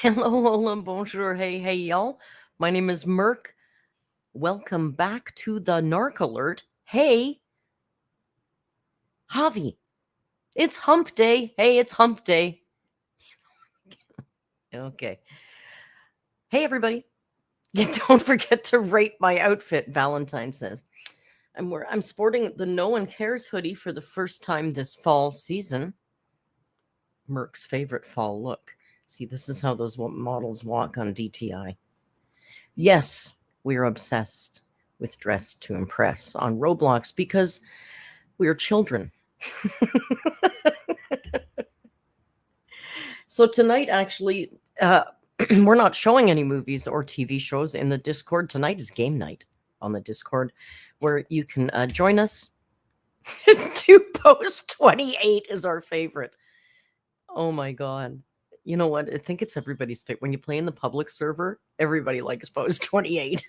Hello, hola, bonjour, hey, y'all. My name is Merc. Welcome back to the Narc Alert. Hey, Javi, it's Hump Day. Hey, it's Hump Day. Okay. Hey, everybody. Don't forget to rate my outfit, Valentine says. I'm sporting the No One Cares hoodie for the first time this fall season. Merc's favorite fall look. See, this is how those models walk on DTI. Yes, we're obsessed with Dress to Impress on Roblox because we're children. So tonight, actually, we're not showing any movies or TV shows in the Discord. Tonight is game night on the Discord, where you can join us. To post 28 is our favorite. Oh my God. You know what? I think it's everybody's favorite. When you play in the public server, everybody likes post 28.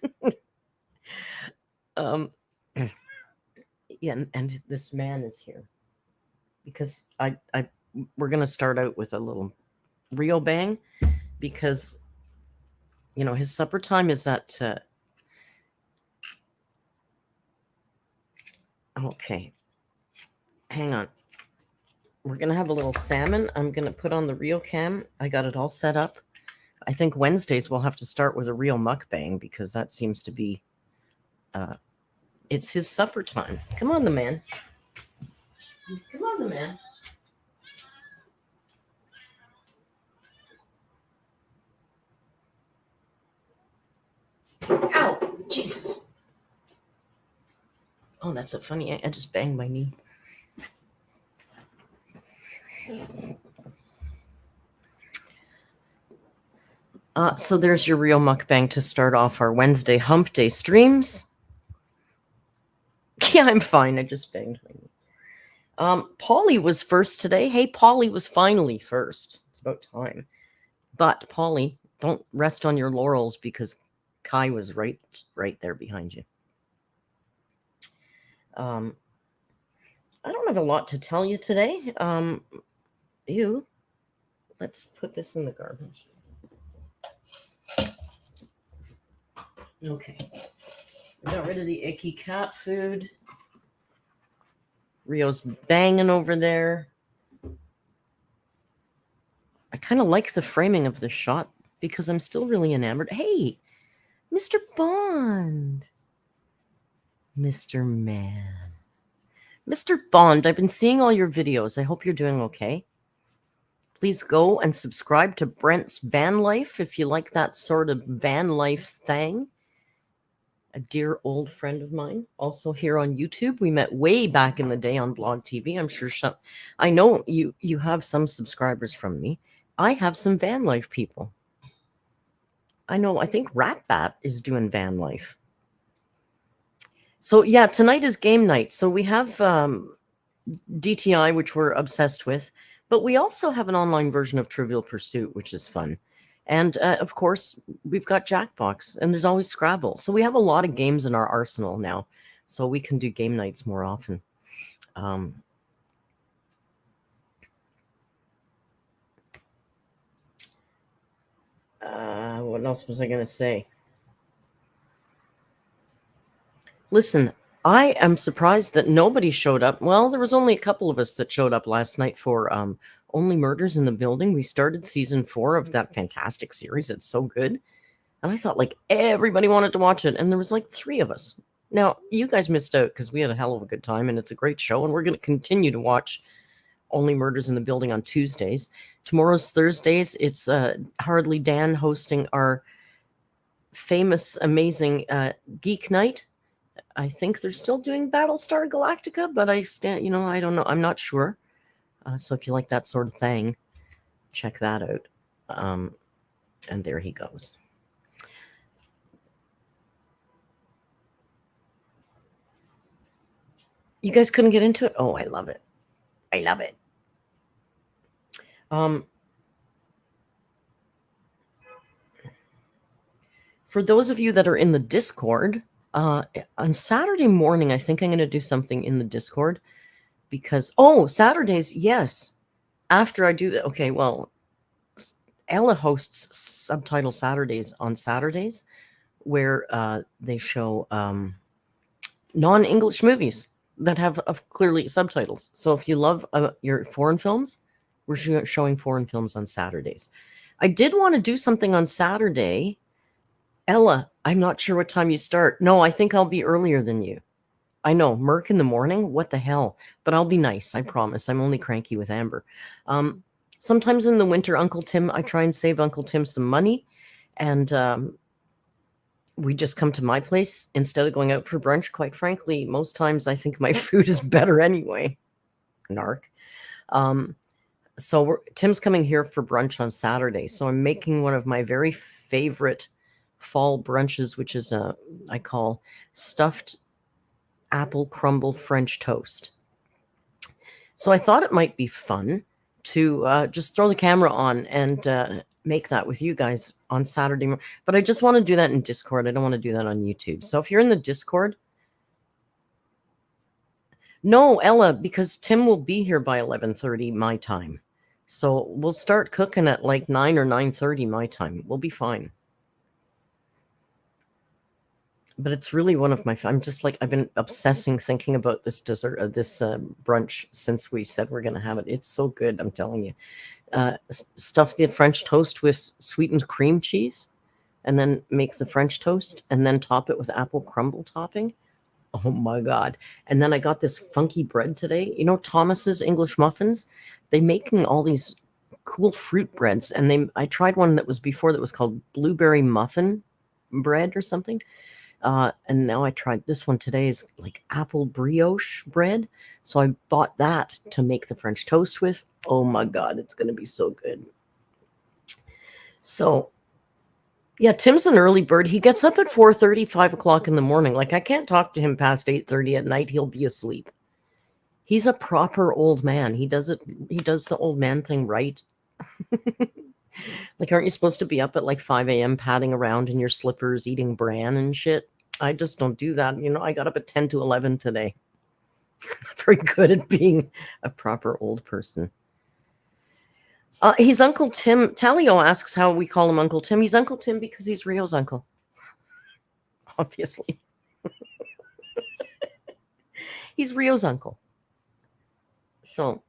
Yeah, and this man is here because we're gonna start out with a little Rio bang because his supper time is at okay, hang on, we're gonna have a little salmon. I'm gonna put on the Rio cam. I got it all set up. I think Wednesdays we'll have to start with a real mukbang because that seems to be it's his supper time. Come on, the man. Come on, the man. Ow! Jesus. Oh, that's so funny. I just banged my knee. So there's your real mukbang to start off our Wednesday Hump Day streams. Yeah, I'm fine. I just banged my knee. Polly was first today. Hey, Polly was finally first. It's about time. But Polly, don't rest on your laurels because Kai was right there behind you. I don't have a lot to tell you today. Let's put this in the garbage. Okay. We got rid of the icky cat food. Rio's banging over there. I kind of like the framing of the shot because I'm still really enamored. Hey, Mr. Bond. Mr. Man. Mr. Bond, I've been seeing all your videos. I hope you're doing okay. Please go and subscribe to Brent's Van Life if you like that sort of van life thing. A dear old friend of mine, also here on YouTube. We met way back in the day on Blog TV. I'm sure I know you have some subscribers from me. I have some van life people. I think Ratbat is doing van life. So yeah, tonight is game night. So we have DTI, which we're obsessed with, but we also have an online version of Trivial Pursuit, which is fun. And of course, we've got Jackbox, and there's always Scrabble. So we have a lot of games in our arsenal now, so we can do game nights more often. What else was I going to say? Listen, I am surprised that nobody showed up. Well, there was only a couple of us that showed up last night for Only Murders in the Building. We started season 4 of that fantastic series. It's so good. And I thought like everybody wanted to watch it. And there was like 3 of us. Now, you guys missed out because we had a hell of a good time and it's a great show. And we're going to continue to watch Only Murders in the Building on Tuesdays. Tomorrow's Thursdays. It's Hardly Dan hosting our famous, amazing Geek Night. I think they're still doing Battlestar Galactica, but I don't know. I'm not sure. So if you like that sort of thing, check that out. And there he goes. You guys couldn't get into it? Oh, I love it. I love it. For those of you that are in the Discord, on Saturday morning, I think I'm going to do something in the Discord because, Saturdays, yes. After I do that, okay, well, Ella hosts Subtitle Saturdays on Saturdays where they show non-English movies that have clearly subtitles. So if you love your foreign films, we're showing foreign films on Saturdays. I did want to do something on Saturday. Ella, I'm not sure what time you start. No, I think I'll be earlier than you. I know, Merc in the morning? What the hell? But I'll be nice, I promise. I'm only cranky with Amber. Sometimes in the winter, Uncle Tim, I try and save Uncle Tim some money. And we just come to my place instead of going out for brunch. Quite frankly, most times I think my food is better anyway. Narc. So Tim's coming here for brunch on Saturday. So I'm making one of my very favorite fall brunches, which is I call stuffed apple crumble French toast. So I thought it might be fun to just throw the camera on and make that with you guys on Saturday. But I just want to do that in Discord. I don't want to do that on YouTube. So if you're in the Discord, no, Ella, because Tim will be here by 11:30 my time. So we'll start cooking at like 9 or 9:30 my time. We'll be fine. But it's really one of my. I'm just like I've been obsessing thinking about this dessert, this brunch since we said we're gonna have it. It's so good, I'm telling you. Stuff the French toast with sweetened cream cheese, and then make the French toast, and then top it with apple crumble topping. Oh my God! And then I got this funky bread today. You know Thomas's English muffins. They making all these cool fruit breads, and I tried one that was before that was called blueberry muffin bread or something. And now I tried this one today is like apple brioche bread. So I bought that to make the French toast with. Oh my God, it's going to be so good. So yeah, Tim's an early bird. He gets up at 4:30, 5 o'clock in the morning. Like I can't talk to him past 8:30 at night. He'll be asleep. He's a proper old man. He does the old man thing right. Like, aren't you supposed to be up at like 5 a.m. padding around in your slippers, eating bran and shit? I just don't do that. You know, I got up at 10 to 11 today. Very good at being a proper old person. He's Uncle Tim. Talio asks how we call him Uncle Tim. He's Uncle Tim because he's Rio's uncle. Obviously. He's Rio's uncle. So,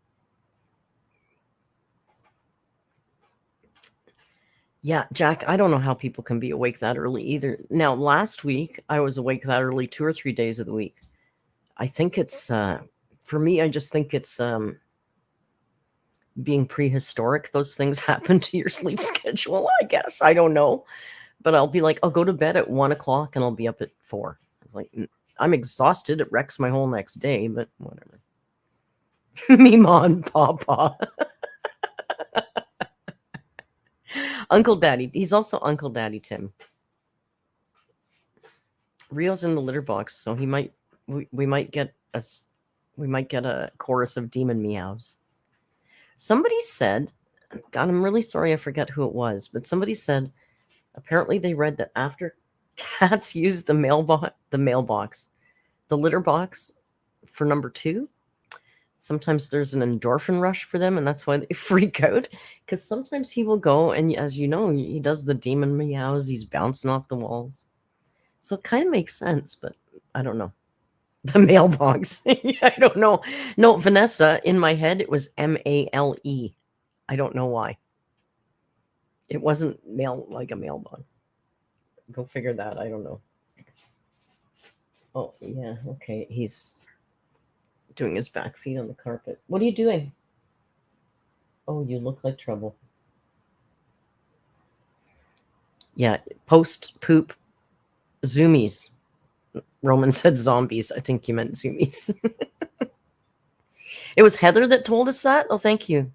yeah, Jack, I don't know how people can be awake that early either. Now, last week, I was awake that early 2 or 3 days of the week. I think it's, for me, I just think it's being prehistoric. Those things happen to your sleep schedule, I guess. I don't know. But I'll be like, I'll go to bed at 1 o'clock and I'll be up at 4. Like, I'm exhausted. It wrecks my whole next day, but whatever. Mimon Papa. Uncle Daddy. He's also Uncle Daddy Tim. Rio's in the litter box, so he might we might get a chorus of demon meows. Somebody said, God, I'm really sorry, I forget who it was, but somebody said apparently they read that after cats use the mailbox, the litter box for number 2, sometimes there's an endorphin rush for them, and that's why they freak out. Because sometimes he will go, and as you know, he does the demon meows. He's bouncing off the walls, so it kind of makes sense. But I don't know. The mailbox. I don't know. No, Vanessa. In my head, it was MALE. I don't know why. It wasn't mail like a mailbox. Go figure that. I don't know. Oh yeah. Okay. He's doing his back feet on the carpet. What are you doing? Oh, you look like trouble. Yeah, post poop zoomies. Roman said zombies. I think you meant zoomies. It was Heather that told us that? Oh, thank you.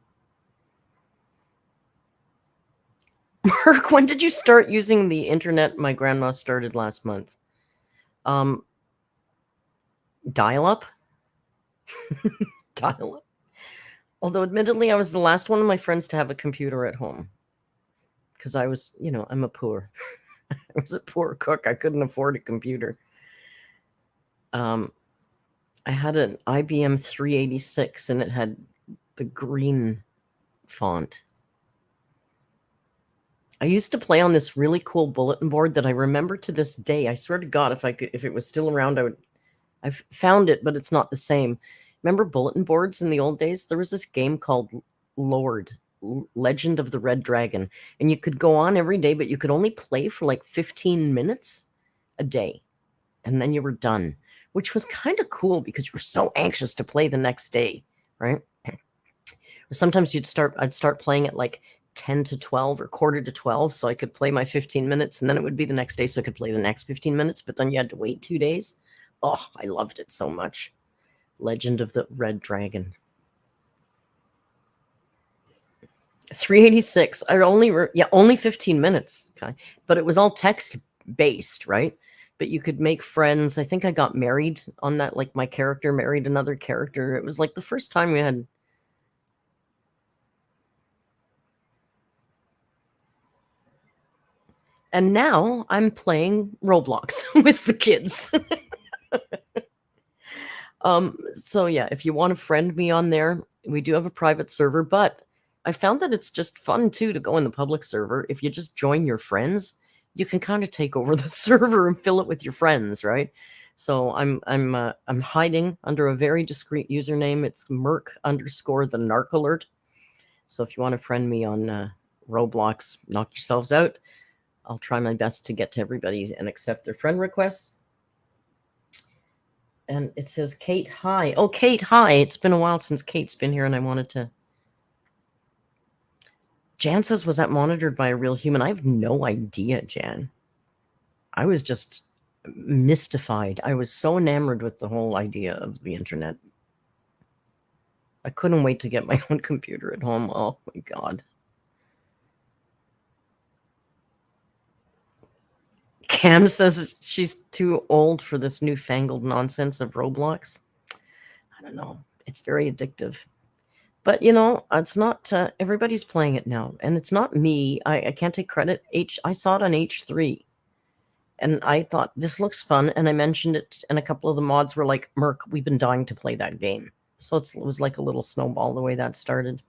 Mark, when did you start using the internet? My grandma started last month. Dial-up? Dial-up? Although, admittedly, I was the last one of my friends to have a computer at home. Because I was, I'm a poor. I was a poor cook. I couldn't afford a computer. I had an IBM 386, and it had the green font. I used to play on this really cool bulletin board that I remember to this day. I swear to God, if it was still around, I've found it, but it's not the same. Remember bulletin boards in the old days? There was this game called Legend of the Red Dragon, and you could go on every day, but you could only play for like 15 minutes a day, and then you were done, which was kind of cool because you were so anxious to play the next day, right? Sometimes I'd start playing at like 10 to 12 or quarter to 12, so I could play my 15 minutes, and then it would be the next day, so I could play the next 15 minutes, but then you had to wait 2 days. Oh, I loved it so much. Legend of the Red Dragon. 386. Only 15 minutes. Okay. But it was all text based, right? But you could make friends. I think I got married on that. Like my character married another character. It was like the first time we had. And now I'm playing Roblox with the kids. So yeah, if you want to friend me on there, we do have a private server, but I found that it's just fun too to go in the public server. If you just join your friends, you can kind of take over the server and fill it with your friends, right? So I'm hiding under a very discreet username. It's Merc_the Narc Alert. So if you want to friend me on Roblox, knock yourselves out. I'll try my best to get to everybody and accept their friend requests. And it says, Kate, hi. Oh, Kate, hi. It's been a while since Kate's been here, and I wanted to. Jan says, was that monitored by a real human? I have no idea, Jan. I was just mystified. I was so enamored with the whole idea of the internet. I couldn't wait to get my own computer at home. Oh, my God. Cam says she's too old for this newfangled nonsense of Roblox. I don't know. It's very addictive. But, it's not, everybody's playing it now. And it's not me. I can't take credit. I saw it on H3. And I thought, this looks fun. And I mentioned it. And a couple of the mods were like, Merc, we've been dying to play that game. So it was like a little snowball the way that started.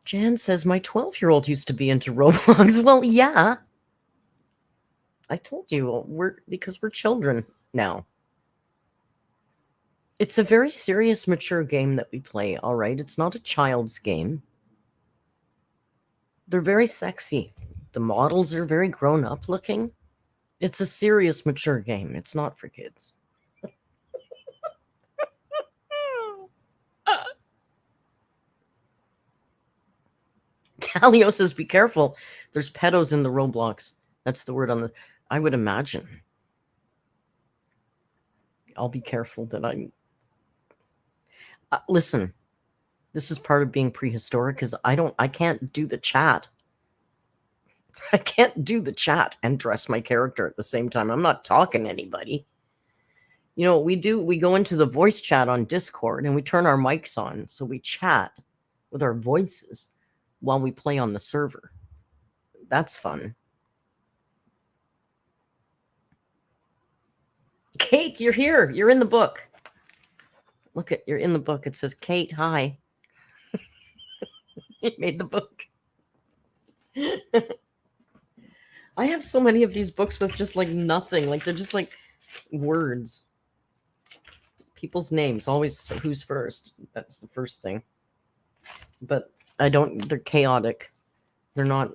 Jan says, my 12-year-old used to be into Roblox. Well, yeah. I told you, because we're children now. It's a very serious, mature game that we play, all right? It's not a child's game. They're very sexy. The models are very grown-up looking. It's a serious, mature game. It's not for kids. Talio says, be careful. There's pedos in the Roblox. That's the word on the... I would imagine. I'll be careful that I'm... listen, this is part of being prehistoric because I can't do the chat. I can't do the chat and dress my character at the same time. I'm not talking to anybody. You know what we do? We go into the voice chat on Discord and we turn our mics on. So we chat with our voices while we play on the server. That's fun. Kate, you're here. You're in the book. Look at, you're in the book. It says, Kate, hi. You made the book. I have so many of these books with just like nothing. Like they're just like words. People's names, always who's first. That's the first thing. But I don't, they're chaotic. They're not,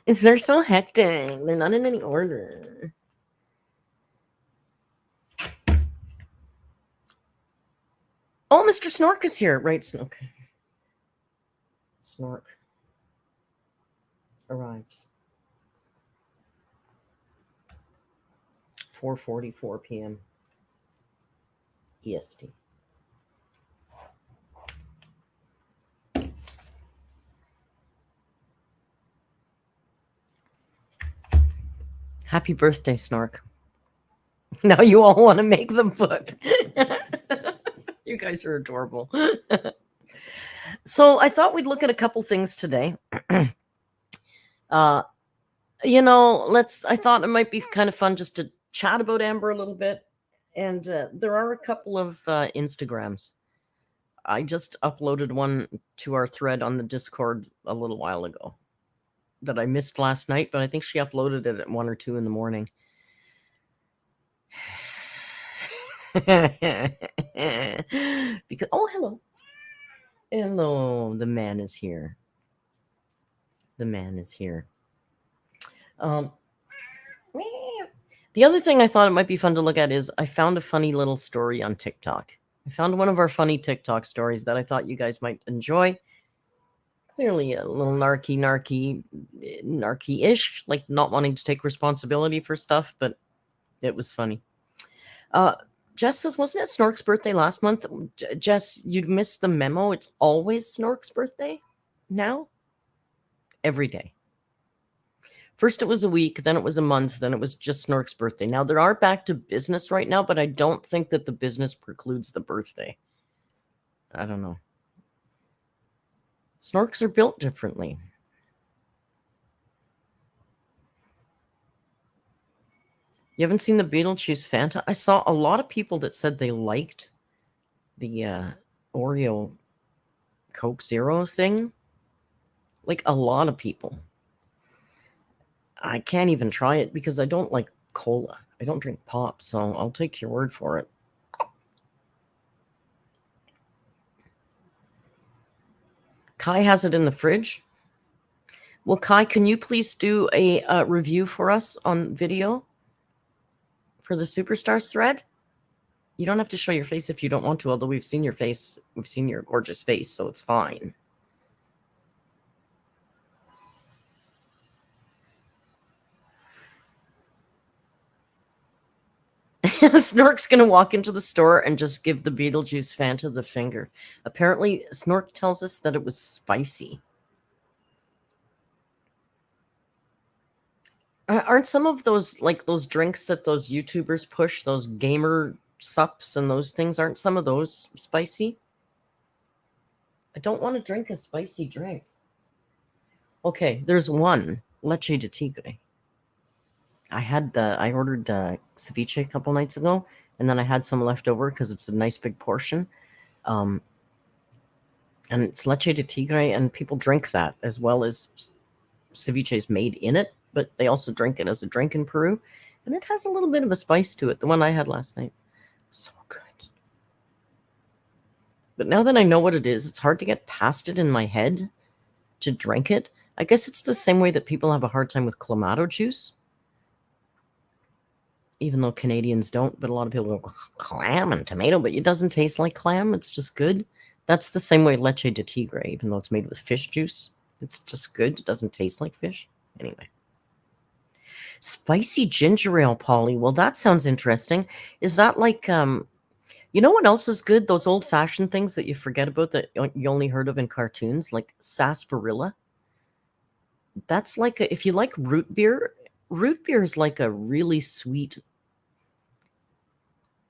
they're so hectic. They're not in any order. Oh, Mr. Snork is here. Right, okay. Snork arrives. 4:44 p.m. EST. Happy birthday, Snork. Now you all want to make the book. You guys are adorable. So I thought we'd look at a couple things today. You know, I thought it might be kind of fun just to chat about Amber a little bit. And there are a couple of Instagrams. I just uploaded one to our thread on the Discord a little while ago that I missed last night, but I think she uploaded it at 1 or 2 in the morning. Because, oh, hello. Hello, the man is here. The man is here. The other thing I thought it might be fun to look at is I found a funny little story on TikTok. I found one of our funny TikTok stories that I thought you guys might enjoy. Clearly a little narky-ish, like not wanting to take responsibility for stuff, but it was funny. Jess says, wasn't it Snork's birthday last month? Jess, you'd missed the memo. It's always Snork's birthday now? Every day. First it was a week, then it was a month, then it was just Snork's birthday. Now, there are back to business right now, but I don't think that the business precludes the birthday. I don't know. Snorks are built differently. You haven't seen the Beetlejuice Fanta? I saw a lot of people that said they liked the Oreo Coke Zero thing. Like a lot of people. I can't even try it because I don't like cola. I don't drink pop, so I'll take your word for it. Kai has it in the fridge. Well, Kai, can you please do a review for us on video for the Superstars thread? You don't have to show your face if you don't want to, although we've seen your face. We've seen your gorgeous face, so it's fine. Snork's going to walk into the store and just give the Beetlejuice Fanta the finger. Apparently, Snork tells us that it was spicy. Aren't some of those, like those drinks that those YouTubers push, those gamer sups and those things, aren't some of those spicy? I don't want to drink a spicy drink. Okay, there's one, leche de tigre. I ordered ceviche a couple nights ago, and then I had some left over because it's a nice big portion. And it's leche de tigre, and people drink that as well as ceviche is made in it, but they also drink it as a drink in Peru, and it has a little bit of a spice to it. The one I had last night, so good. But now that I know what it is, it's hard to get past it in my head to drink it. I guess it's the same way that people have a hard time with Clamato juice. Even though Canadians don't, but a lot of people go, clam and tomato, but it doesn't taste like clam. It's just good. That's the same way leche de tigre, even though it's made with fish juice. It's just good. It doesn't taste like fish. Anyway. Spicy ginger ale, Polly. Well, that sounds interesting. Is that like, you know what else is good? Those old-fashioned things that you forget about that you only heard of in cartoons, like sarsaparilla. That's like, if you like root beer is like a really sweet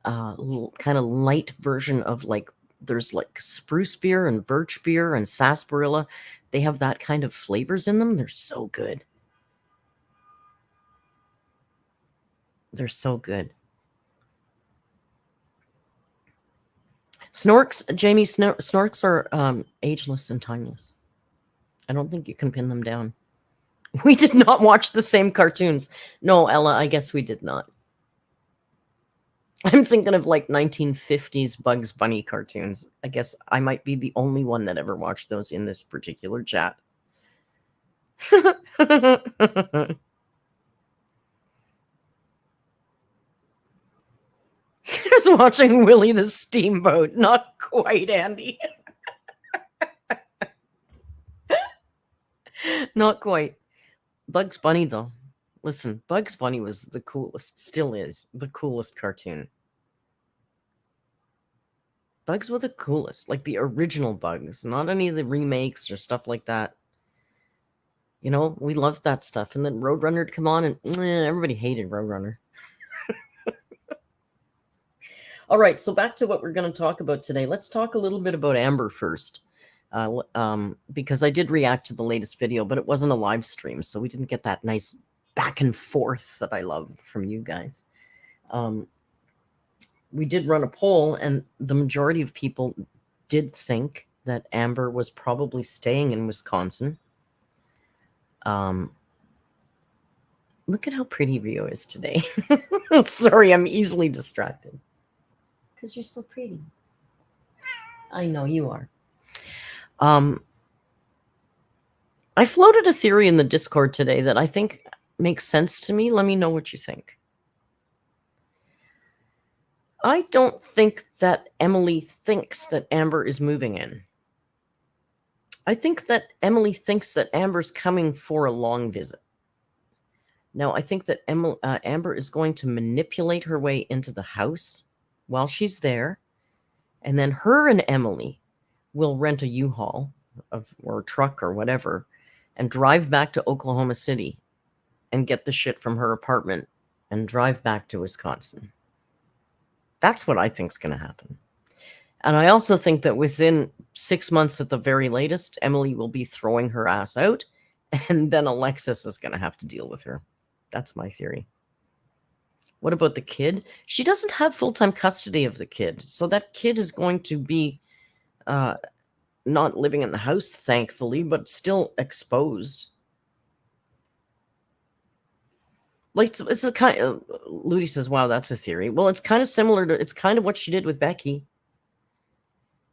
kind of light version of like, there's like spruce beer and birch beer and sarsaparilla. They have that kind of flavors in them. They're so good. They're so good. Snorks, Jamie, snorks are ageless and timeless. I don't think you can pin them down. We did not watch the same cartoons. No, Ella, I guess we did not. I'm thinking of like 1950s Bugs Bunny cartoons. I guess I might be the only one that ever watched those in this particular chat. Just watching Willie the Steamboat. Not quite, Andy. Not quite. Bugs Bunny, though. Listen, Bugs Bunny was the coolest, still is the coolest cartoon. Bugs were the coolest, like the original Bugs, not any of the remakes or stuff like that. You know, we loved that stuff. And then Roadrunner would come on, and everybody hated Roadrunner. All right, so back to what we're going to talk about today. Let's talk a little bit about Amber first. Because I did react to the latest video, but it wasn't a live stream, so we didn't get that nice back and forth that I love from you guys. We did run a poll, and the majority of people did think that Amber was probably staying in Wisconsin. Look at how pretty Rio is today. Sorry, I'm easily distracted. Because you're so pretty. I know you are. I floated a theory in the Discord today that I think makes sense to me. Let me know what you think. I don't think that Emily thinks that Amber is moving in. I think that Emily thinks that Amber's coming for a long visit. Now, I think that Amber is going to manipulate her way into the house while she's there, and then her and Emily will rent a U-Haul or a truck or whatever and drive back to Oklahoma City and get the shit from her apartment and drive back to Wisconsin. That's what I think is going to happen. And I also think that within 6 months at the very latest, Emily will be throwing her ass out, and then Alexis is going to have to deal with her. That's my theory. What about the kid? She doesn't have full-time custody of the kid, so that kid is going to be not living in the house, thankfully, but still exposed. Like, it's a kind of, Ludi says, wow, that's a theory. Well, it's kind of similar to, it's kind of what she did with Becky.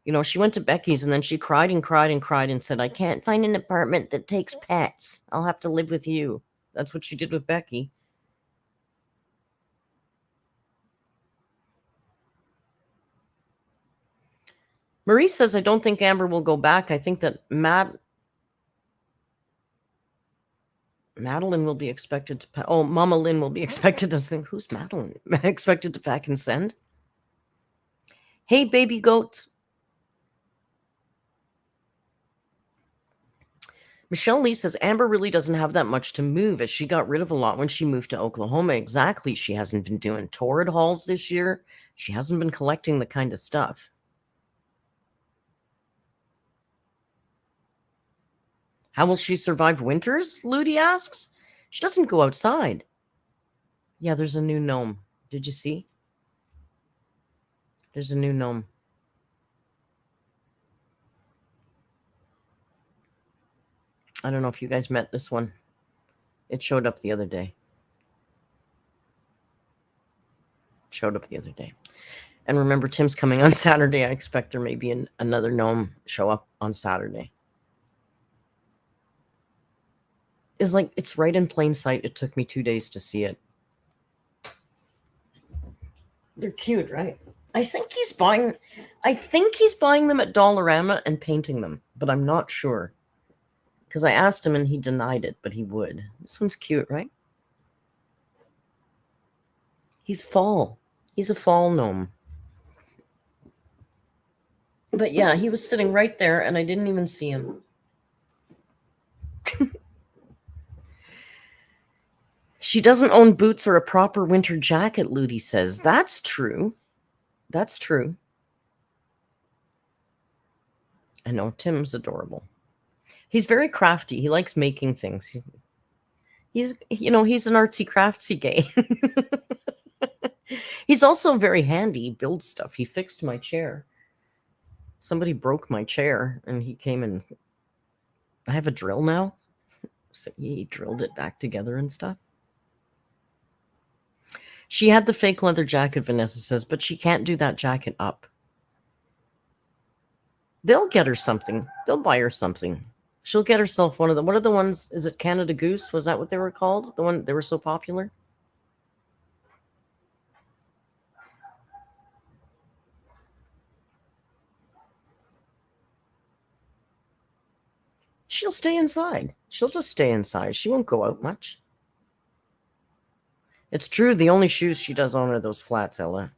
You know, she went to Becky's and then she cried and cried and cried and said, I can't find an apartment that takes pets. I'll have to live with you. That's what she did with Becky. Marie says, I don't think Amber will go back. I think that Mandolin will be expected to pack. Oh, Mama Lynn will be expected to think, who's Mandolin? Expected to pack and send. Hey, baby goat. Michelle Lee says, Amber really doesn't have that much to move as she got rid of a lot when she moved to Oklahoma. Exactly. She hasn't been doing torrid hauls this year. She hasn't been collecting the kind of stuff. How will she survive winters? Ludi asks. She doesn't go outside. Yeah, there's a new gnome. Did you see? There's a new gnome. I don't know if you guys met this one. It showed up the other day. And remember, Tim's coming on Saturday. I expect there may be another gnome show up on Saturday. It's right in plain sight. It took me 2 days to see it. They're cute, right? I think he's buying them at Dollarama and painting them, but I'm not sure. Because I asked him and he denied it, but he would. This one's cute, right? He's fall. He's a fall gnome. But yeah, he was sitting right there and I didn't even see him. She doesn't own boots or a proper winter jacket, Ludi says. That's true. That's true. I know, Tim's adorable. He's very crafty. He likes making things. He's he's an artsy craftsy gay. He's also very handy. He builds stuff. He fixed my chair. Somebody broke my chair, and he came and I have a drill now. So he drilled it back together and stuff. She had the fake leather jacket, Vanessa says, but she can't do that jacket up. They'll get her something. They'll buy her something. She'll get herself one of them. What are the ones? Is it Canada Goose? Was that what they were called? The one they were so popular? She'll stay inside. She'll just stay inside. She won't go out much. It's true. The only shoes she does own are those flats, Ella.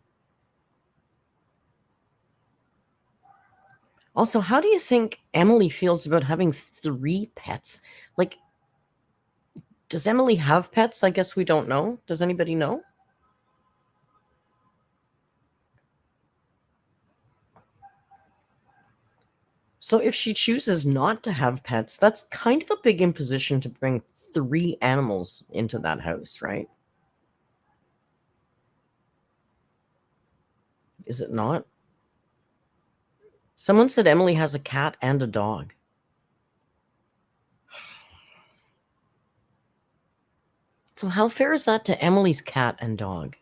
Also, how do you think Emily feels about having 3 pets? Like, does Emily have pets? I guess we don't know. Does anybody know? So if she chooses not to have pets, that's kind of a big imposition to bring 3 animals into that house, right? Is it not? Someone said Emily has a cat and a dog. So how fair is that to Emily's cat and dog?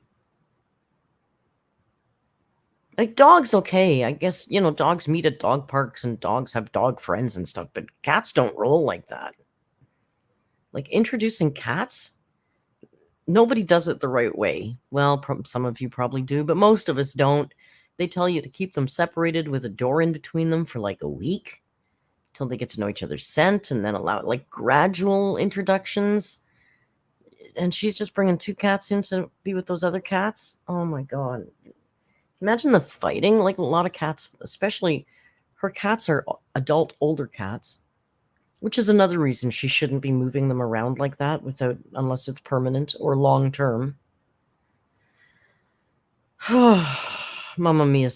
Like, dog's okay. I guess, dogs meet at dog parks and dogs have dog friends and stuff, but cats don't roll like that. Like, introducing cats, nobody does it the right way. Well, some of you probably do, but most of us don't. They tell you to keep them separated with a door in between them for like a week till they get to know each other's scent, and then allow like gradual introductions. And she's just bringing 2 cats in to be with those other cats. Oh my God. Imagine the fighting. Like, a lot of cats, especially her cats are adult older cats, which is another reason she shouldn't be moving them around like that unless it's permanent or long term. Mama Mimi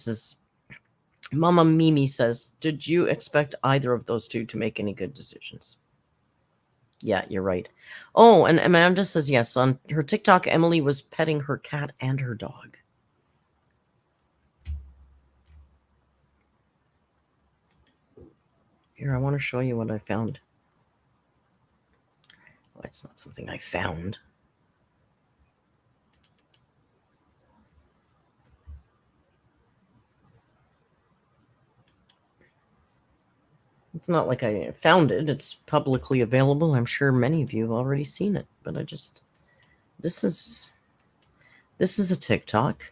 says, did you expect either of those 2 to make any good decisions? Yeah, you're right. Oh, and Amanda says yes. On her TikTok, Emily was petting her cat and her dog. Here, I want to show you what I found. Well, it's not something I found. It's not like I found it. It's publicly available. I'm sure many of you have already seen it, but this is a TikTok.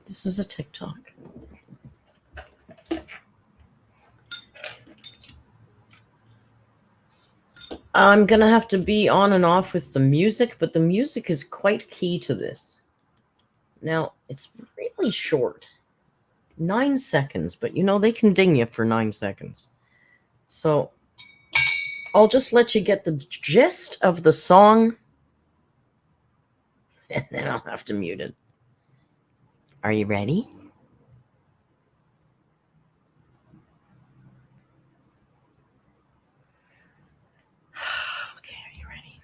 This is a TikTok. I'm going to have to be on and off with the music, but the music is quite key to this. Now, it's really short. 9 seconds, but they can ding you for 9 seconds. So I'll just let you get the gist of the song, and then I'll have to mute it. Are you ready? Okay, are you ready?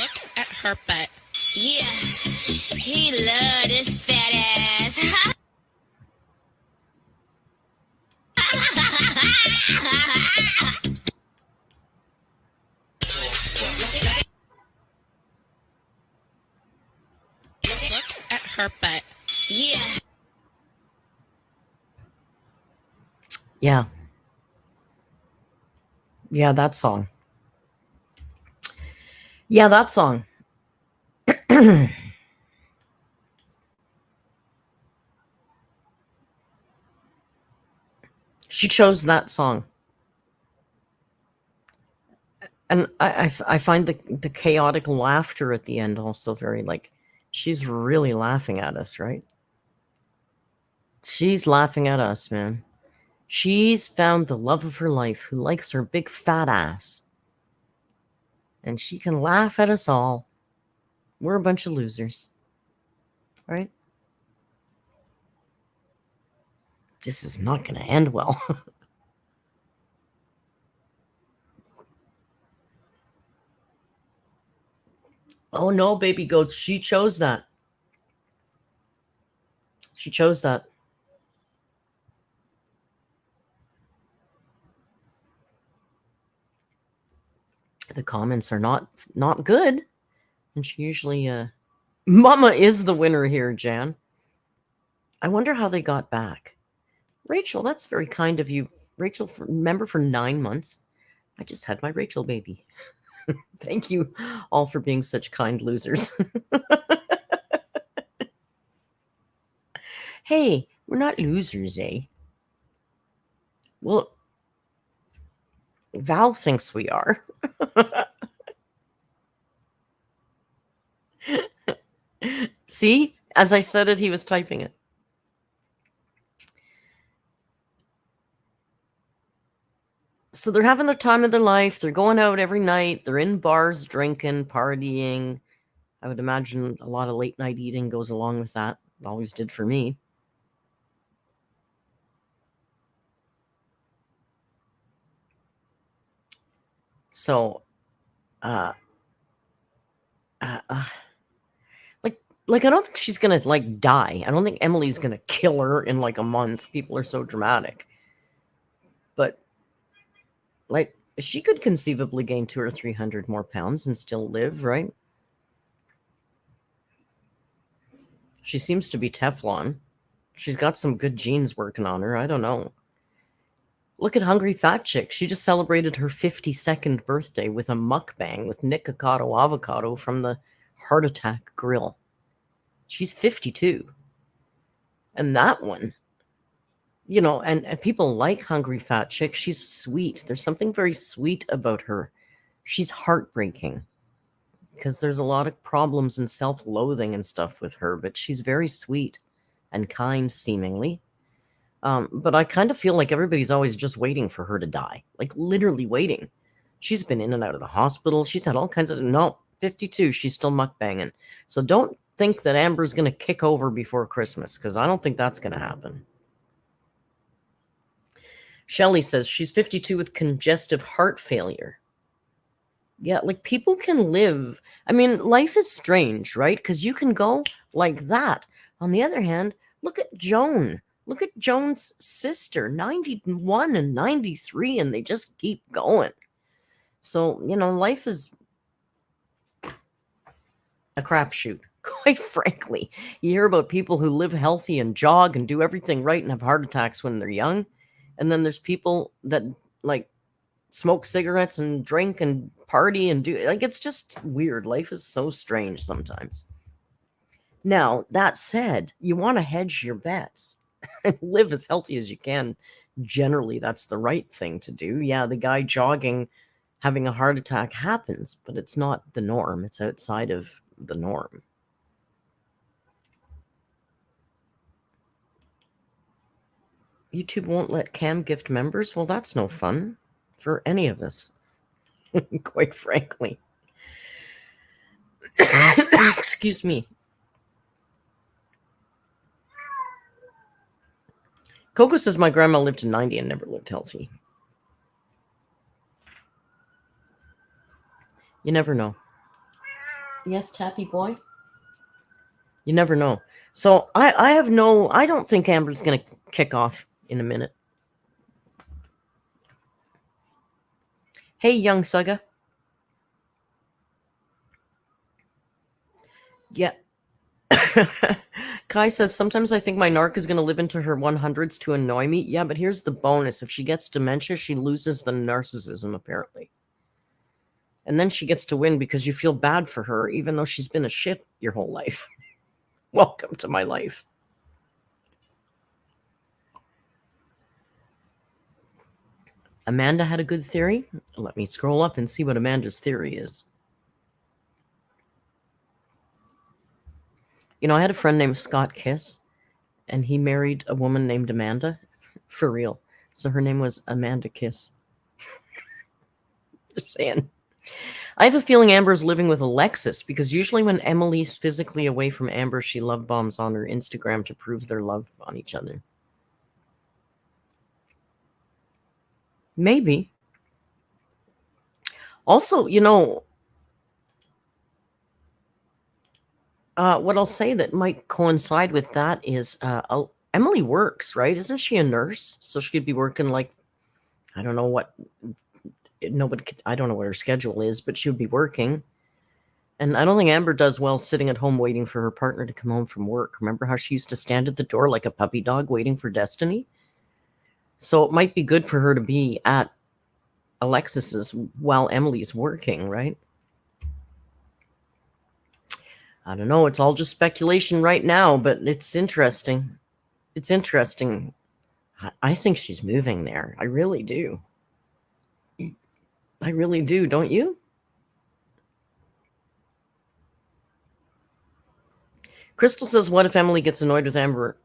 Look at her butt. Yeah, he loved this fat ass. Look at her butt. Yeah. Yeah. Yeah, that song. Yeah, that song. She chose that song. And I find the chaotic laughter at the end also very, like, she's really laughing at us, right? She's laughing at us, man. She's found the love of her life who likes her big fat ass. And she can laugh at us all. We're a bunch of losers, right? This is not going to end well. Oh no, baby goats. She chose that. She chose that. The comments are not good. And she usually Mama is the winner here, Jan. I wonder how they got back. Rachel, that's very kind of you. Rachel, remember for 9 months, I just had my Rachel baby. Thank you all for being such kind losers. Hey, we're not losers, eh? Well, Val thinks we are. See? As I said it, he was typing it. So they're having the time of their life. They're going out every night. They're in bars, drinking, partying. I would imagine a lot of late night eating goes along with that. It always did for me. So, like I don't think she's gonna like die. I don't think Emily's gonna kill her in like a month. People are so dramatic. But like she could conceivably gain 200 or 300 more pounds and still live, right? She seems to be Teflon. She's got some good genes working on her. I don't know. Look at Hungry Fat Chick. She just celebrated her 52nd birthday with a mukbang with Nikocado avocado from the Heart Attack Grill. She's 52. And that one, you know, and people like Hungry Fat Chick. She's sweet. There's something very sweet about her. She's heartbreaking because there's a lot of problems and self-loathing and stuff with her, but she's very sweet and kind, seemingly. But I kind of feel like everybody's always just waiting for her to die, like literally waiting. She's been in and out of the hospital. She's had all kinds of, no, 52, she's still mukbanging. So don't think that Amber's going to kick over before Christmas, because I don't think that's going to happen. Shelley says she's 52 with congestive heart failure. Yeah, like people can live. I mean, life is strange, right? Because you can go like that. On the other hand, look at Joan. Look at Joan's sister, 91 and 93, and they just keep going. So, you know, life is a crapshoot, quite frankly. You hear about people who live healthy and jog and do everything right and have heart attacks when they're young. And then there's people that, like, smoke cigarettes and drink and party and do, like, it's just weird. Life is so strange sometimes. Now, that said, you want to hedge your bets and live as healthy as you can. Generally, that's the right thing to do. Yeah, the guy jogging having a heart attack happens, but it's not the norm. It's outside of the norm. YouTube won't let Cam gift members? Well, that's no fun for any of us, quite frankly. Excuse me. Coco says my grandma lived to 90 and never lived healthy. You never know. Yes, Tappy boy? You never know. So I don't think Amber's going to kick off in a minute. Hey, young thugga. Yeah. Kai says, sometimes I think my narc is going to live into her 100s to annoy me. Yeah, but here's the bonus. If she gets dementia, she loses the narcissism, apparently. And then she gets to win because you feel bad for her, even though she's been a shit your whole life. Welcome to my life. Amanda had a good theory. Let me scroll up and see what Amanda's theory is. You know, I had a friend named Scott Kiss, and he married a woman named Amanda. For real. So her name was Amanda Kiss. Just saying. I have a feeling Amber's living with Alexis because usually when Emily's physically away from Amber, she love bombs on her Instagram to prove their love on each other. Maybe. Also, you know, what I'll say that might coincide with that is Emily works, right? Isn't she a nurse? So she could be working like, I don't know what, I don't know what her schedule is, but she would be working. And I don't think Amber does well sitting at home waiting for her partner to come home from work. Remember how she used to stand at the door like a puppy dog waiting for destiny? So it might be good for her to be at Alexis's while Emily's working, right? I don't know. It's all just speculation right now, but it's interesting. It's interesting. I think she's moving there. I really do. I really do. Don't you? Crystal says, what if Emily gets annoyed with Amber?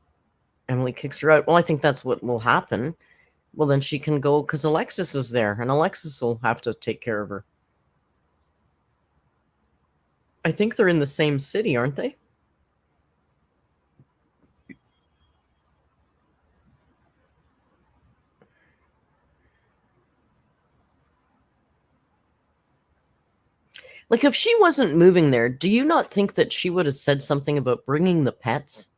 Emily kicks her out. Well, I think that's what will happen. Well, then she can go because Alexis is there, and Alexis will have to take care of her. I think they're in the same city, aren't they? Like, if she wasn't moving there, do you not think that she would have said something about bringing the pets?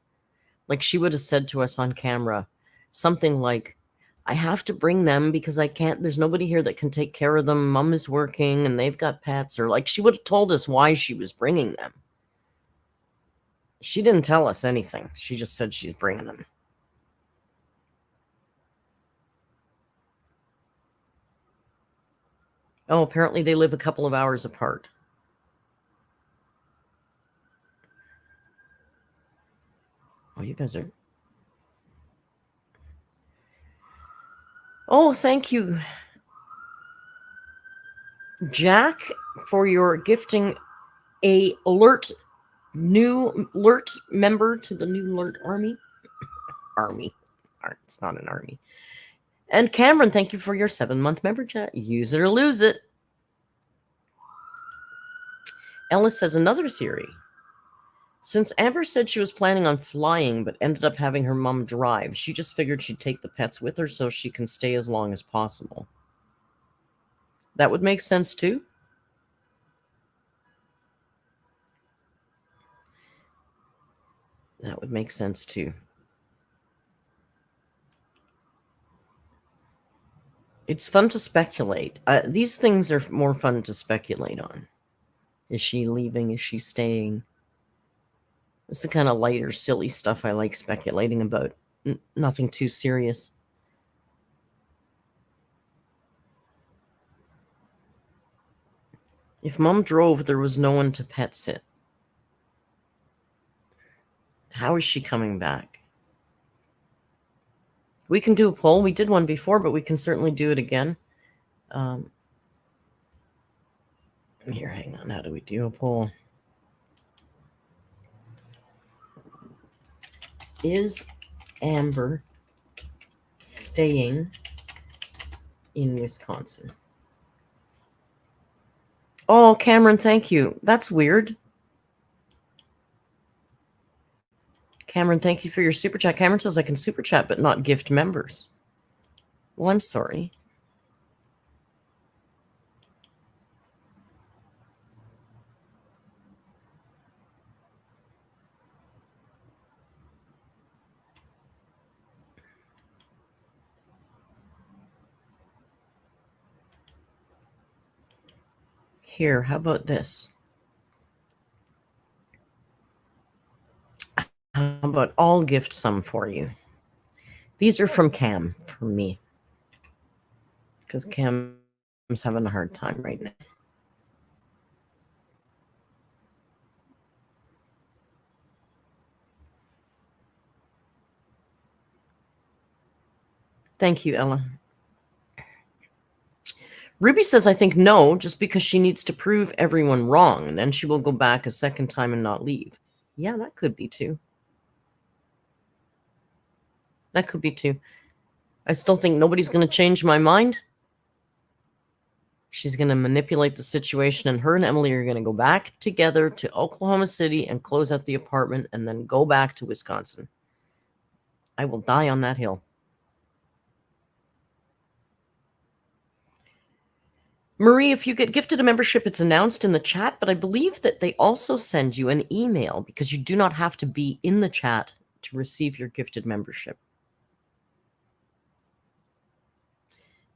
Like, she would have said to us on camera something like, I have to bring them because I can't, there's nobody here that can take care of them. Mom is working and they've got pets. Or like, she would have told us why she was bringing them. She didn't tell us anything. She just said she's bringing them. Oh, apparently they live a couple of hours apart. Oh, you guys are... Oh, thank you, Jack, for your gifting a new alert member to the new alert army. It's not an army. And Cameron, thank you for your 7-month member chat. Use it or lose it. Ellis has another theory. Since Amber said she was planning on flying but ended up having her mom drive, she just figured she'd take the pets with her so she can stay as long as possible. That would make sense too. That would make sense too. It's fun to speculate. These things are more fun to speculate on. Is she leaving? Is she staying? It's the kind of lighter, silly stuff I like speculating about. Nothing too serious. If Mom drove, there was no one to pet sit. How is she coming back? We can do a poll. We did one before, but we can certainly do it again. Here, hang on. How do we do a poll? Is Amber staying in Wisconsin? Oh, Cameron, thank you. That's weird. Cameron, thank you for your super chat. Cameron says I can super chat but not gift members. Well, I'm sorry. Here, how about this? How about I'll gift some for you? These are from Cam, from me. Because Cam's having a hard time right now. Thank you, Ella. Ruby says, I think no, just because she needs to prove everyone wrong, and then she will go back a second time and not leave. Yeah, that could be too. That could be too. I still think nobody's going to change my mind. She's going to manipulate the situation, and her and Emily are going to go back together to Oklahoma City and close out the apartment and then go back to Wisconsin. I will die on that hill. Marie, if you get gifted a membership, it's announced in the chat, but I believe that they also send you an email because you do not have to be in the chat to receive your gifted membership.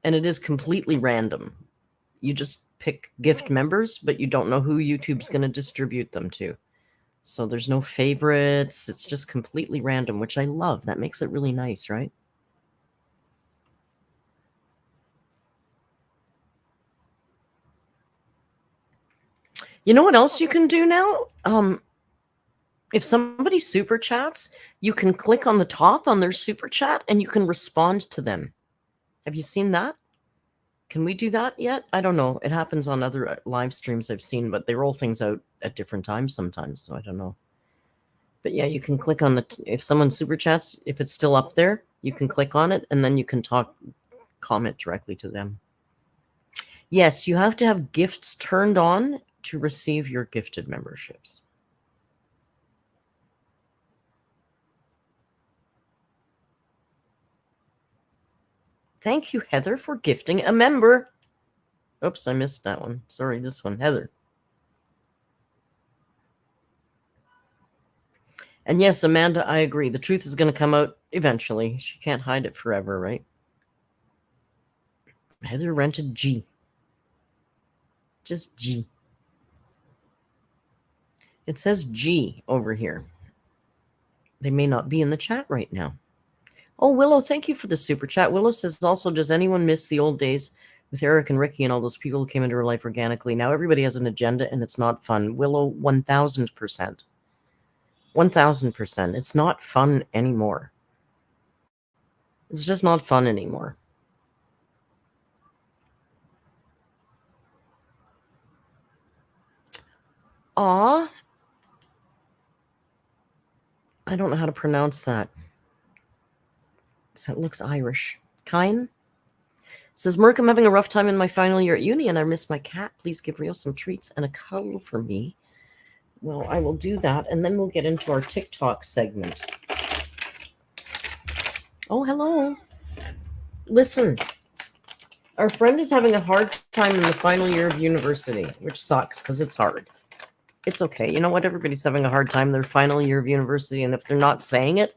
And it is completely random. You just pick gift members, but you don't know who YouTube's going to distribute them to. So there's no favorites. It's just completely random, which I love. That makes it really nice, right? You know what else you can do now? If somebody super chats, you can click on the top on their super chat and you can respond to them. Have you seen that? Can we do that yet? I don't know. It happens on other live streams I've seen, but they roll things out at different times sometimes, so I don't know. But yeah, you can click on if someone super chats, if it's still up there, you can click on it and then you can comment directly to them. Yes, you have to have gifts turned on to receive your gifted memberships. Thank you, Heather, for gifting a member. Oops, I missed that one. Sorry, this one, Heather. And yes, Amanda, I agree. The truth is going to come out eventually. She can't hide it forever, right? Heather rented G. Just G. It says G over here. They may not be in the chat right now. Oh, Willow, thank you for the super chat. Willow says also, does anyone miss the old days with Eric and Ricky and all those people who came into her life organically? Now everybody has an agenda and it's not fun. Willow, 1,000%. 1,000%. It's not fun anymore. It's just not fun anymore. Aw. I don't know how to pronounce that. So it looks Irish. Kine says, Merc, I'm having a rough time in my final year at uni and I miss my cat. Please give Rio some treats and a cuddle for me. Well, I will do that, and then we'll get into our TikTok segment. Oh, hello. Listen, our friend is having a hard time in the final year of university, which sucks because it's hard. It's okay. You know what? Everybody's having a hard time in their final year of university, and if they're not saying it,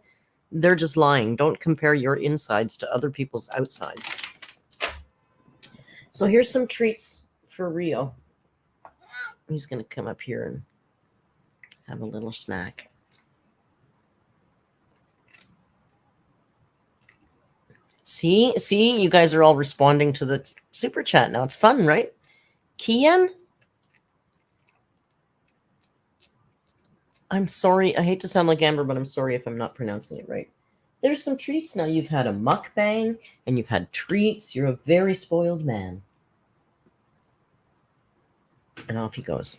they're just lying. Don't compare your insides to other people's outsides. So here's some treats for Rio. He's going to come up here and have a little snack. See, you guys are all responding to the super chat now. It's fun, right? Kian? I'm sorry. I hate to sound like Amber, but I'm sorry if I'm not pronouncing it right. There's some treats now. You've had a mukbang and you've had treats. You're a very spoiled man. And off he goes.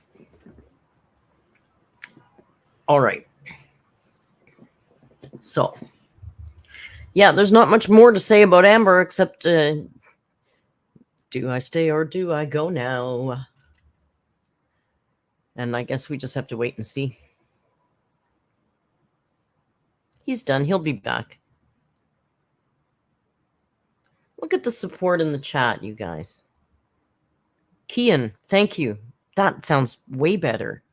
All right. So, yeah, there's not much more to say about Amber except do I stay or do I go now? And I guess we just have to wait and see. He's done. He'll be back. Look at the support in the chat, you guys. Kian, thank you. That sounds way better.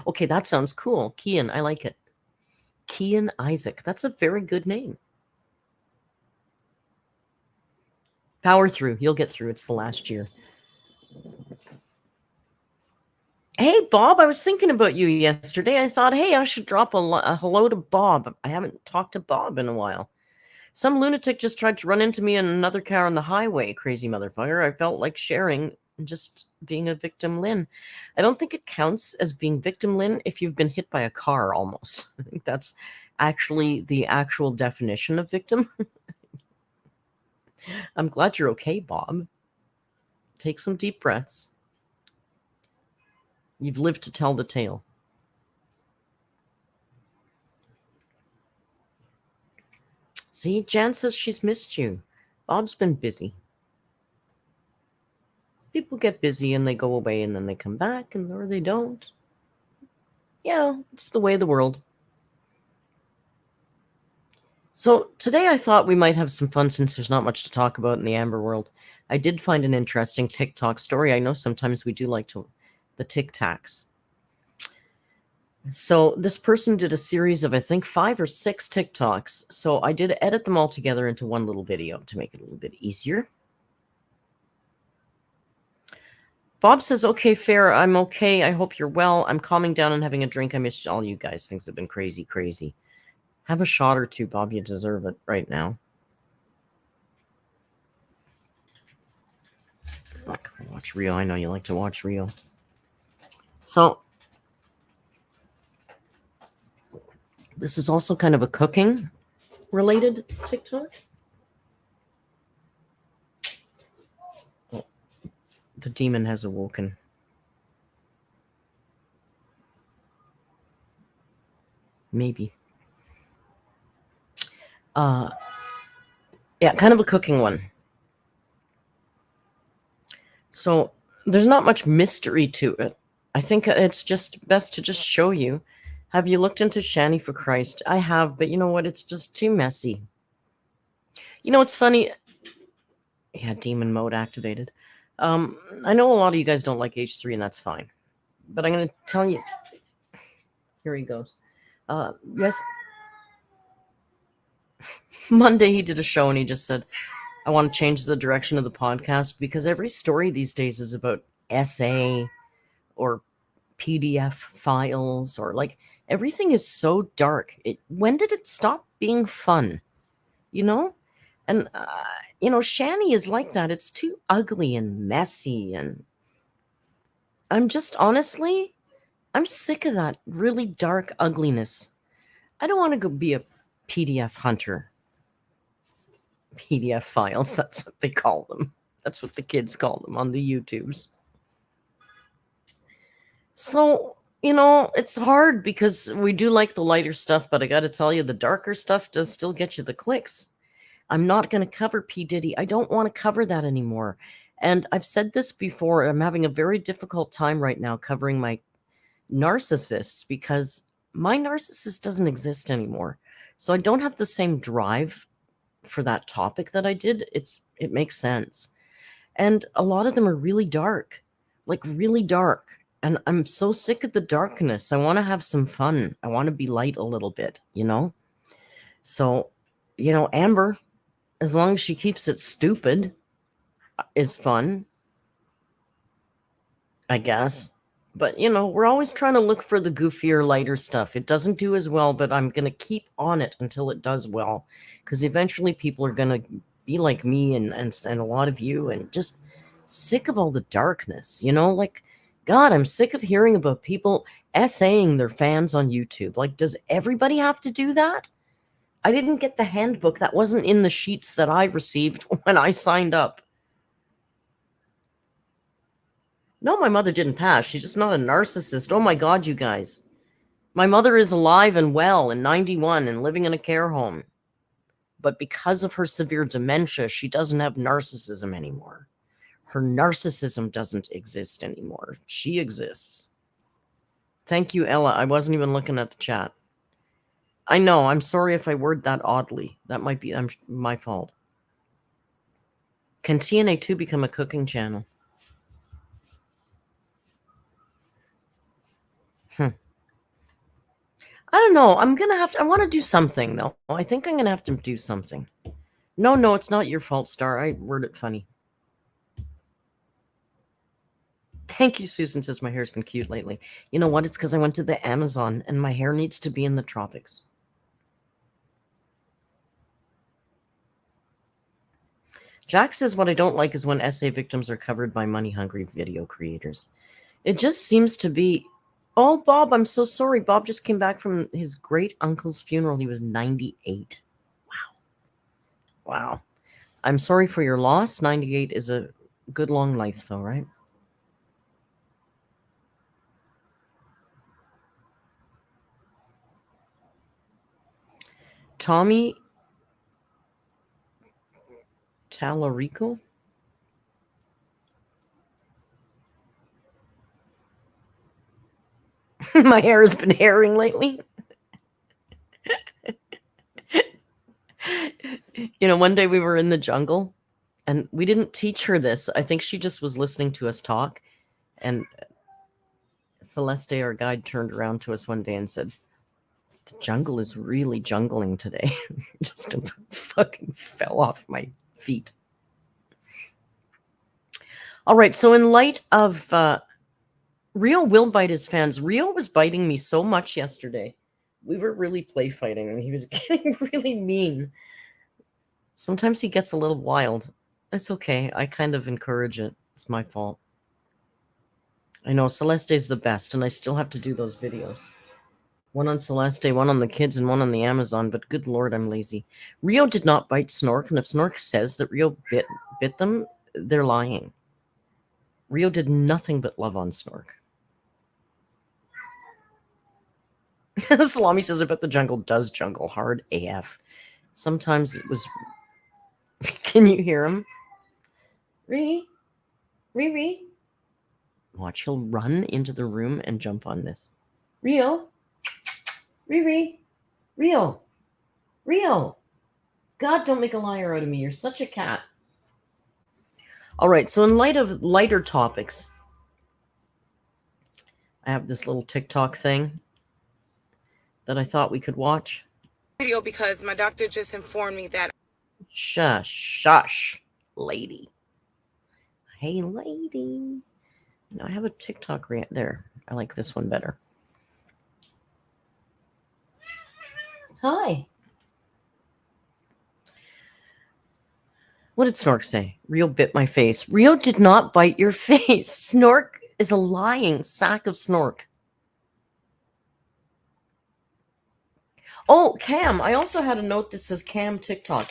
Okay, that sounds cool. Kian, I like it. Kian Isaac. That's a very good name. Power through. You'll get through. It's the last year. Hey, Bob, I was thinking about you yesterday. I thought, hey, I should drop a hello to Bob. I haven't talked to Bob in a while. Some lunatic just tried to run into me in another car on the highway. Crazy motherfucker. I felt like sharing and just being a victim, Lynn. I don't think it counts as being victim, Lynn, if you've been hit by a car almost. I think that's actually the actual definition of victim. I'm glad you're okay, Bob. take some deep breaths. You've lived to tell the tale. See, Jan says she's missed you. Bob's been busy. People get busy and they go away and then they come back, or they don't. Yeah, it's the way of the world. So today I thought we might have some fun since there's not much to talk about in the Amber world. I did find an interesting TikTok story. I know sometimes we do like the Tic Tacs. So this person did a series of, I think, 5 or 6 TikToks. So I did edit them all together into one little video to make it a little bit easier. Bob says, okay, fair. I'm okay. I hope you're well. I'm calming down and having a drink. I miss all you guys. Things have been crazy, crazy. Have a shot or two, Bob. You deserve it right now. Watch Rio. I know you like to watch Rio. So this is also kind of a cooking related TikTok. Oh, the demon has awoken. Maybe. Yeah, kind of a cooking one. So there's not much mystery to it. I think it's just best to just show you. Have you looked into Shani for Christ? I have, but you know what? It's just too messy. You know, it's funny. Yeah, demon mode activated. I know a lot of you guys don't like H3, and that's fine. But I'm going to tell you. Here he goes. Yes. Monday he did a show, and he just said, I want to change the direction of the podcast because every story these days is about essay or PDF files or like everything is so dark. When did it stop being fun? You know? And, you know, Shani is like that. It's too ugly and messy. And I'm just honestly, I'm sick of that really dark ugliness. I don't want to go be a PDF hunter. PDF files, that's what they call them. That's what the kids call them on the YouTubes. So, you know, it's hard because we do like the lighter stuff, but I got to tell you, the darker stuff does still get you the clicks. I'm not going to cover P. Diddy. I don't want to cover that anymore. And I've said this before. I'm having a very difficult time right now covering my narcissists because my narcissist doesn't exist anymore. So I don't have the same drive for that topic that I did. It makes sense. And a lot of them are really dark, like really dark. And I'm so sick of the darkness. I want to have some fun. I want to be light a little bit, you know? So, you know, Amber, as long as she keeps it stupid, is fun, I guess. But, you know, we're always trying to look for the goofier, lighter stuff. It doesn't do as well, but I'm going to keep on it until it does well. Because eventually people are going to be like me and a lot of you and just sick of all the darkness, you know? Like, God, I'm sick of hearing about people essaying their fans on YouTube. Like, does everybody have to do that? I didn't get the handbook. That wasn't in the sheets that I received when I signed up. No, my mother didn't pass. She's just not a narcissist. Oh my God, you guys. My mother is alive and well and 91 and living in a care home. But because of her severe dementia, she doesn't have narcissism anymore. Her narcissism doesn't exist anymore. She exists. Thank you, Ella. I wasn't even looking at the chat. I know. I'm sorry if I word that oddly. That might be my fault. Can TNA2 become a cooking channel? I don't know. I want to do something, though. I think I'm going to have to do something. No, it's not your fault, Star. I word it funny. Thank you, Susan says my hair's been cute lately. You know what? It's because I went to the Amazon and my hair needs to be in the tropics. Jack says what I don't like is when essay victims are covered by money-hungry video creators. It just seems to be... Oh, Bob, I'm so sorry. Bob just came back from his great-uncle's funeral. He was 98. Wow. I'm sorry for your loss. 98 is a Good long life, though, right? Tommy Tallarico? My hair has been hairing lately. You know, one day we were in the jungle and we didn't teach her this. I think she just was listening to us talk. And Celeste, our guide, turned around to us one day and said, "The jungle is really jungling today." Just fucking fell off my feet. All right, so in light of Rio will bite his fans. Rio was biting me so much yesterday. We were really play fighting and he was getting really mean. Sometimes he gets a little wild. It's okay. I kind of encourage it. It's my fault. I know Celeste's the best, and I still have to do those videos. One on Celeste, one on the kids, and one on the Amazon, but good lord, I'm lazy. Rio did not bite Snork, and if Snork says that Rio bit them, they're lying. Rio did nothing but love on Snork. Salami says, I bet the jungle does jungle hard AF. Sometimes it was... Can you hear him? Ree? Watch, he'll run into the room and jump on this. Rio? Rio! God, don't make a liar out of me. You're such a cat. All right, so in light of lighter topics, I have this little TikTok thing that I thought we could watch. Video because my doctor just informed me that. Shush, lady. Hey, lady. I have a TikTok rant there. I like this one better. Hi. What did Snork say? Rio bit my face. Rio did not bite your face. Snork is a lying sack of Snork. Oh, Cam. I also had a note that says Cam TikTok.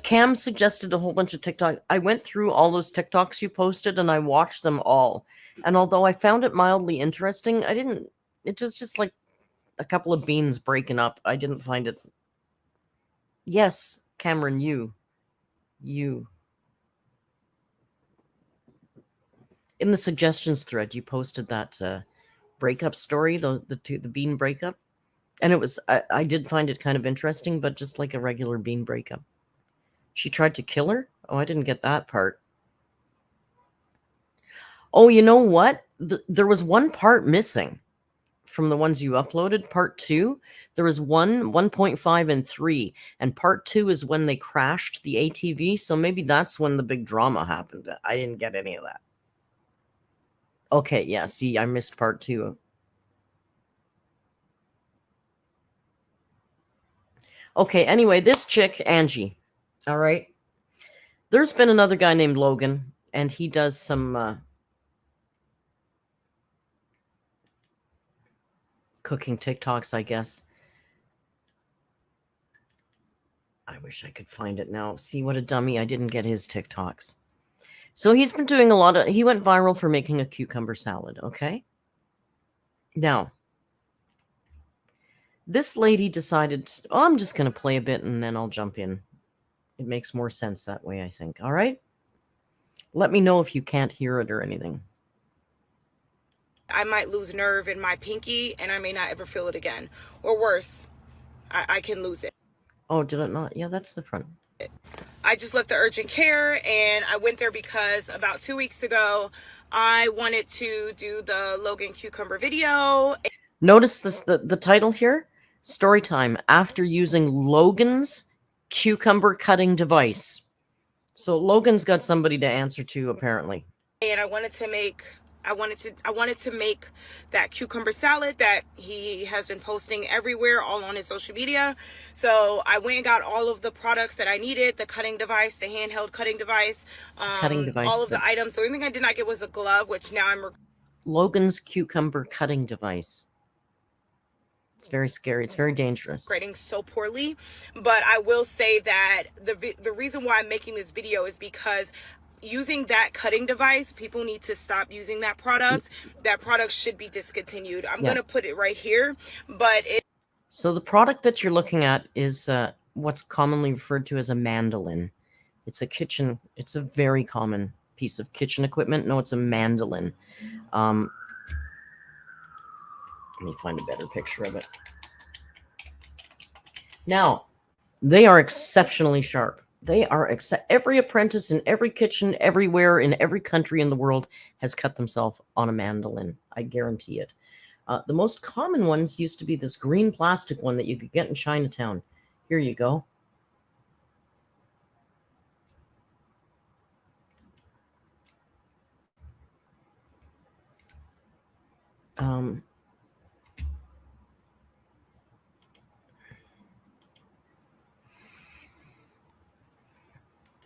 Cam suggested a whole bunch of TikTok. I went through all those TikToks you posted and I watched them all. And although I found it mildly interesting, it was just like a couple of beans breaking up. I didn't find it. Yes, Cameron, you. In the suggestions thread, you posted that breakup story, the bean breakup. And it was, I did find it kind of interesting, but just like a regular bean breakup. She tried to kill her? Oh, I didn't get that part. Oh, you know what? There was one part missing from the ones you uploaded. Part 2, there was 1.5, and 3. And part 2 is when they crashed the ATV. So maybe that's when the big drama happened. I didn't get any of that. Okay, yeah, see, I missed part 2. Okay, anyway, this chick, Angie, all right? There's been another guy named Logan, and he does some cooking TikToks, I guess. I wish I could find it now. See, what a dummy. I didn't get his TikToks. So he's been doing he went viral for making a cucumber salad, okay? Now, this lady decided, I'm just going to play a bit and then I'll jump in. It makes more sense that way, I think. All right? Let me know if you can't hear it or anything. I might lose nerve in my pinky and I may not ever feel it again. Or worse, I can lose it. Oh, did it not? Yeah, that's the front. I just left the urgent care and I went there because about 2 weeks ago, I wanted to do the Logan cucumber video. Notice this, the title here, story time after using Logan's cucumber cutting device. So Logan's got somebody to answer to, apparently. And I wanted to make that cucumber salad that he has been posting everywhere, all on his social media. So I went and got all of the products that I needed, the cutting device, the handheld cutting device, all of the items. The only thing I did not get was a glove, which now I'm... Logan's cucumber cutting device. It's very scary. It's very dangerous. Grading so poorly, but I will say that the reason why I'm making this video is because using that cutting device, people need to stop using that product. That product should be discontinued. I'm going to put it right here, but so the product that you're looking at is what's commonly referred to as a mandolin. It's a very common piece of kitchen equipment. No, it's a mandolin. Let me find a better picture of it. Now, they are exceptionally sharp. They are every apprentice in every kitchen, everywhere, in every country in the world has cut themselves on a mandolin. I guarantee it. The most common ones used to be this green plastic one that you could get in Chinatown. Here you go.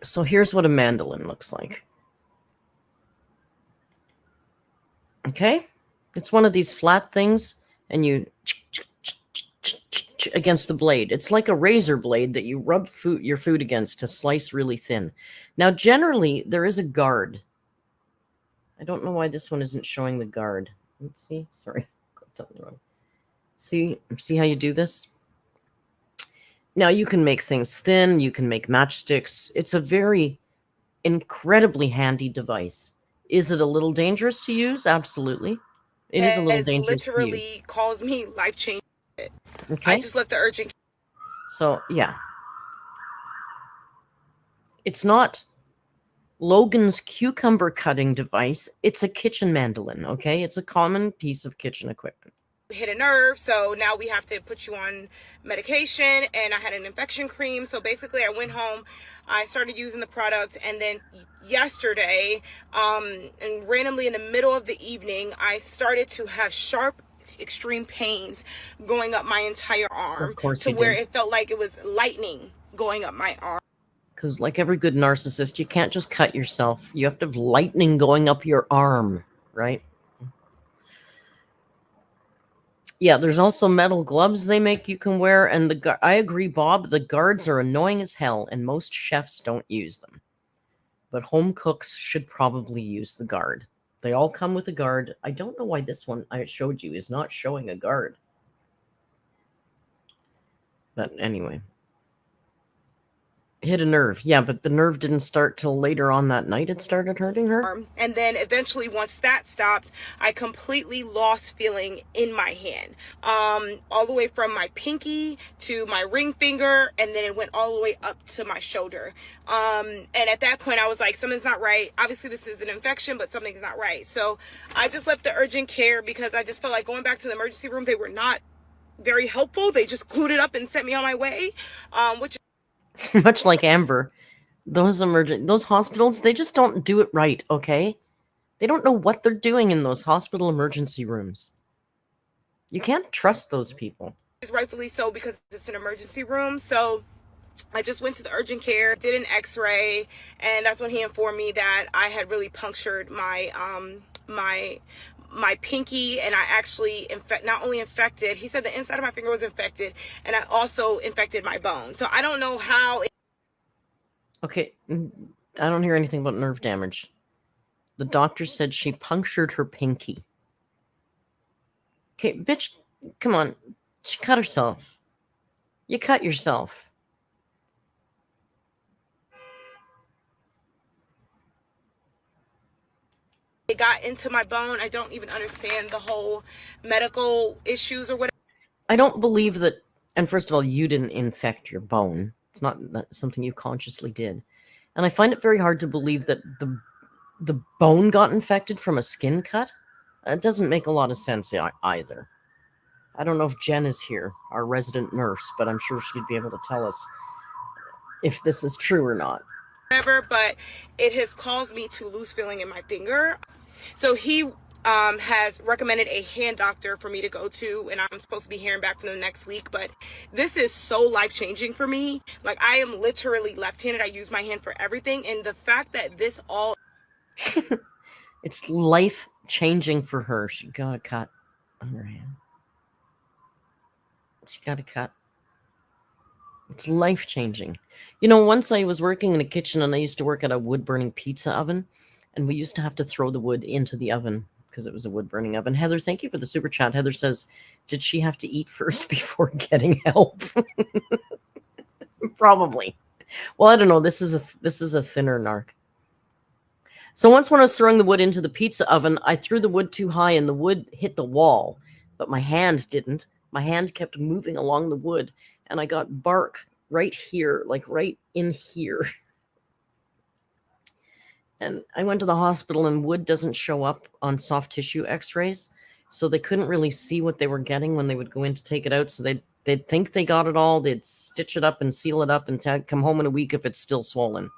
So here's what a mandolin looks like. Okay? It's one of these flat things, and you against the blade. It's like a razor blade that you rub your food against to slice really thin. Now, generally, there is a guard. I don't know why this one isn't showing the guard. Let's see. Sorry. Clicked on the wrong. See how you do this? Now, you can make things thin. You can make matchsticks. It's a very incredibly handy device. Is it a little dangerous to use? Absolutely. It is a little dangerous. Literally calls me life-changing. Okay. I just left the urgent. So, yeah. It's not Logan's cucumber cutting device. It's a kitchen mandolin, okay? It's a common piece of kitchen equipment. Hit a nerve, so now we have to put you on medication, and I had an infection cream. So basically I went home, I started using the product, and then yesterday, and randomly in the middle of the evening, I started to have sharp, extreme pains going up my entire arm, to where it felt like it was lightning going up my arm. Because like every good narcissist, you can't just cut yourself. You have to have lightning going up your arm, right? Yeah, there's also metal gloves they make you can wear, and I agree, Bob, the guards are annoying as hell, and most chefs don't use them. But home cooks should probably use the guard. They all come with a guard. I don't know why this one I showed you is not showing a guard. But anyway. Hit a nerve. Yeah, but the nerve didn't start till later on that night. It started hurting her. And then eventually, once that stopped, I completely lost feeling in my hand. All the way from my pinky to my ring finger, and then it went all the way up to my shoulder. And at that point, I was like, something's not right. Obviously, this is an infection, but something's not right. So I just left the urgent care because I just felt like going back to the emergency room, they were not very helpful. They just glued it up and sent me on my way, which much like Amber, those hospitals, they just don't do it right, okay? They don't know what they're doing in those hospital emergency rooms. You can't trust those people. Rightfully so, because it's an emergency room. So I just went to the urgent care, did an x-ray, and that's when he informed me that I had really punctured my my pinky, and I actually not only infected, he said the inside of my finger was infected, and I also infected my bone. So I don't know how. Okay, I don't hear anything about nerve damage. The doctor said she punctured her pinky. Okay, bitch, come on. She cut herself. You cut yourself. It got into my bone. I don't even understand the whole medical issues or whatever. I don't believe that, and first of all, you didn't infect your bone. It's not something you consciously did. And I find it very hard to believe that the bone got infected from a skin cut. That doesn't make a lot of sense either. I don't know if Jen is here, our resident nurse, but I'm sure she'd be able to tell us if this is true or not. But it has caused me to lose feeling in my finger. So he has recommended a hand doctor for me to go to, and I'm supposed to be hearing back from them next week. But this is so life-changing for me. Like, I am literally left-handed. I use my hand for everything, and the fact that this all it's life-changing for her. She got a cut on her hand. She got a cut. It's life-changing. You know, once I was working in a kitchen and I used to work at a wood-burning pizza oven, and we used to have to throw the wood into the oven because it was a wood-burning oven. Heather, thank you for the super chat. Heather says, did she have to eat first before getting help? Probably. Well, I don't know. This is a thinner narc. So once when I was throwing the wood into the pizza oven, I threw the wood too high and the wood hit the wall, but my hand didn't. My hand kept moving along the wood, and I got bark right here, like right in here. And I went to the hospital, and wood doesn't show up on soft tissue x-rays, so they couldn't really see what they were getting when they would go in to take it out. So they'd think they got it all, they'd stitch it up and seal it up and come home in a week if it's still swollen.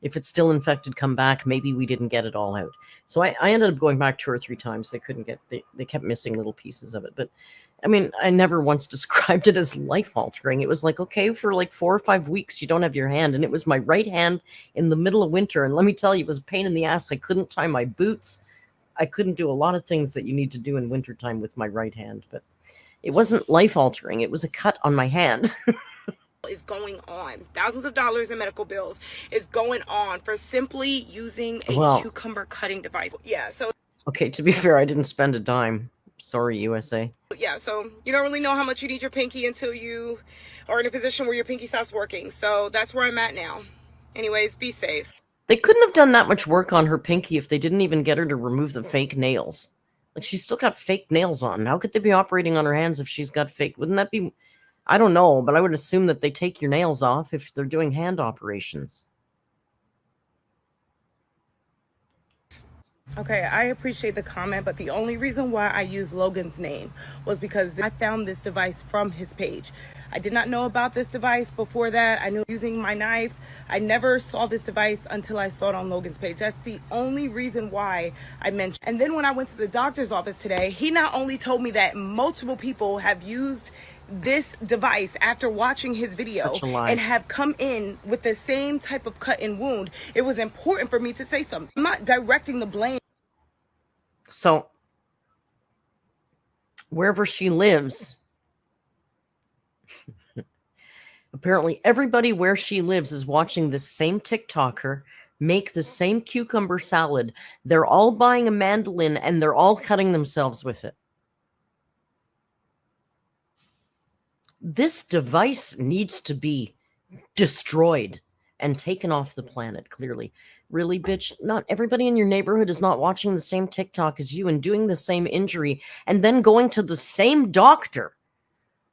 If it's still infected, come back. Maybe we didn't get it all out. So I ended up going back 2 or 3 times. They couldn't get, they kept missing little pieces of it. But I mean, I never once described it as life altering. It was like, okay, for like 4 or 5 weeks, you don't have your hand. And it was my right hand in the middle of winter. And let me tell you, it was a pain in the ass. I couldn't tie my boots. I couldn't do a lot of things that you need to do in wintertime with my right hand. But it wasn't life altering. It was a cut on my hand. Is going on. Thousands of dollars in medical bills is going on for simply using a cucumber cutting device. Yeah, so okay, to be fair, I didn't spend a dime. Sorry, USA. Yeah, so you don't really know how much you need your pinky until you are in a position where your pinky stops working. So that's where I'm at now. Anyways, be safe. They couldn't have done that much work on her pinky if they didn't even get her to remove the fake nails. Like, she's still got fake nails on. How could they be operating on her hands if she's got fake? Wouldn't that be... I don't know, but I would assume that they take your nails off if they're doing hand operations. Okay, I appreciate the comment, but the only reason why I used Logan's name was because I found this device from his page. I did not know about this device before that. I knew using my knife. I never saw this device until I saw it on Logan's page. That's the only reason why I mentioned. And then when I went to the doctor's office today, he not only told me that multiple people have used this device after watching his video and have come in with the same type of cut and wound. It was important for me to say something. I'm not directing the blame. So wherever she lives, apparently everybody where she lives is watching this same TikToker make the same cucumber salad. They're all buying a mandolin and they're all cutting themselves with it. This device needs to be destroyed and taken off the planet, clearly. Really, bitch? Not everybody in your neighborhood is not watching the same TikTok as you and doing the same injury and then going to the same doctor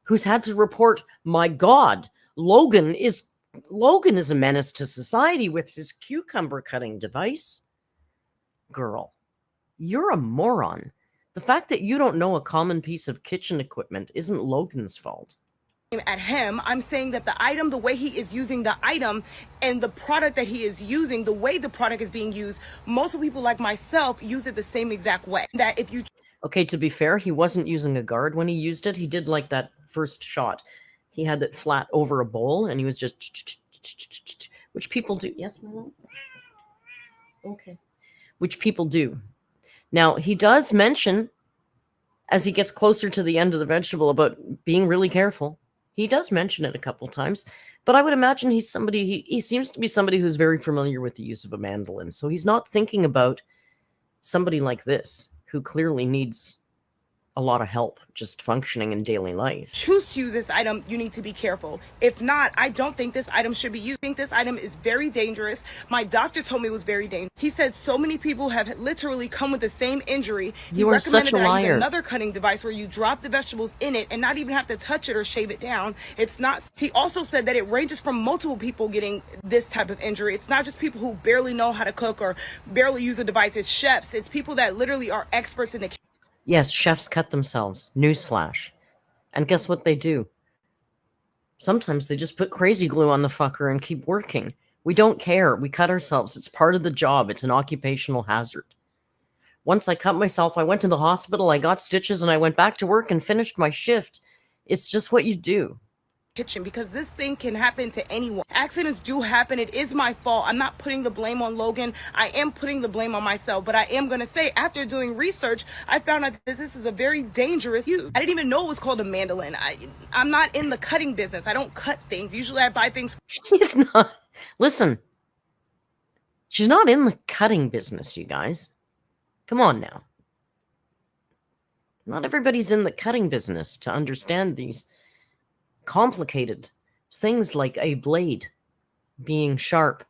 who's had to report, my God, Logan is a menace to society with his cucumber cutting device. Girl, you're a moron. The fact that you don't know a common piece of kitchen equipment isn't Logan's fault. At him, I'm saying that the item, the way he is using the item and the product that he is using, the way the product is being used, most people like myself use it the same exact way. That if you... Okay, to be fair, he wasn't using a guard when he used it. He did like that first shot. He had it flat over a bowl and he was just... Which people do. Yes, my love? Okay. Which people do. Now, he does mention, as he gets closer to the end of the vegetable, about being really careful. He does mention it a couple times, but I would imagine he's somebody, he seems to be somebody who's very familiar with the use of a mandolin. So he's not thinking about somebody like this, who clearly needs a lot of help just functioning in daily life. Choose to use this item, you need to be careful. If not, I don't think this item should be used. I think this item is very dangerous. My doctor told me it was very dangerous. He said so many people have literally come with the same injury. You are such a liar. I use another cutting device where you drop the vegetables in it and not even have to touch it or shave it down. It's not. He also said that it ranges from multiple people getting this type of injury. It's not just people who barely know how to cook or barely use a device. It's chefs. It's people that literally are experts in the kitchen. Yes, chefs cut themselves. Newsflash. And guess what they do? Sometimes they just put crazy glue on the fucker and keep working. We don't care. We cut ourselves. It's part of the job. It's an occupational hazard. Once I cut myself, I went to the hospital, I got stitches, and I went back to work and finished my shift. It's just what you do. kitchen, because this thing can happen to anyone. Accidents do happen. It is my fault. I'm not putting the blame on Logan. I am putting the blame on myself. But I am going to say, after doing research, I found out that this is a very dangerous use. I didn't even know it was called a mandolin. I'm not in the cutting business. I don't cut things. Usually I buy things. She's not. Listen, she's not in the cutting business, you guys. Come on now. Not everybody's in the cutting business to understand these complicated things like a blade being sharp.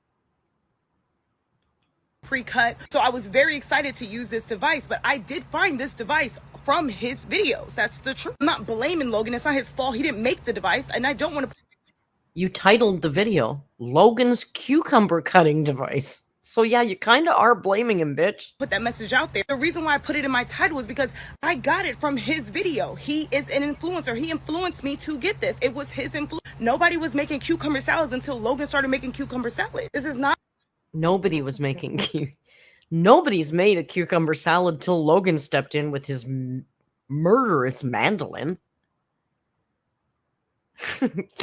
Pre-cut. So I was very excited to use this device, but I did find this device from his videos. That's the truth. I'm not blaming Logan. It's not his fault. He didn't make the device, and I don't want to. You titled the video Logan's cucumber cutting device. So yeah, you kind of are blaming him, bitch. Put that message out there. The reason why I put it in my title is because I got it from his video. He is an influencer. He influenced me to get this. It was his influence. Nobody was making cucumber salads until Logan started making cucumber salad. This is not. Nobody was making Nobody's made a cucumber salad till Logan stepped in with his murderous mandolin.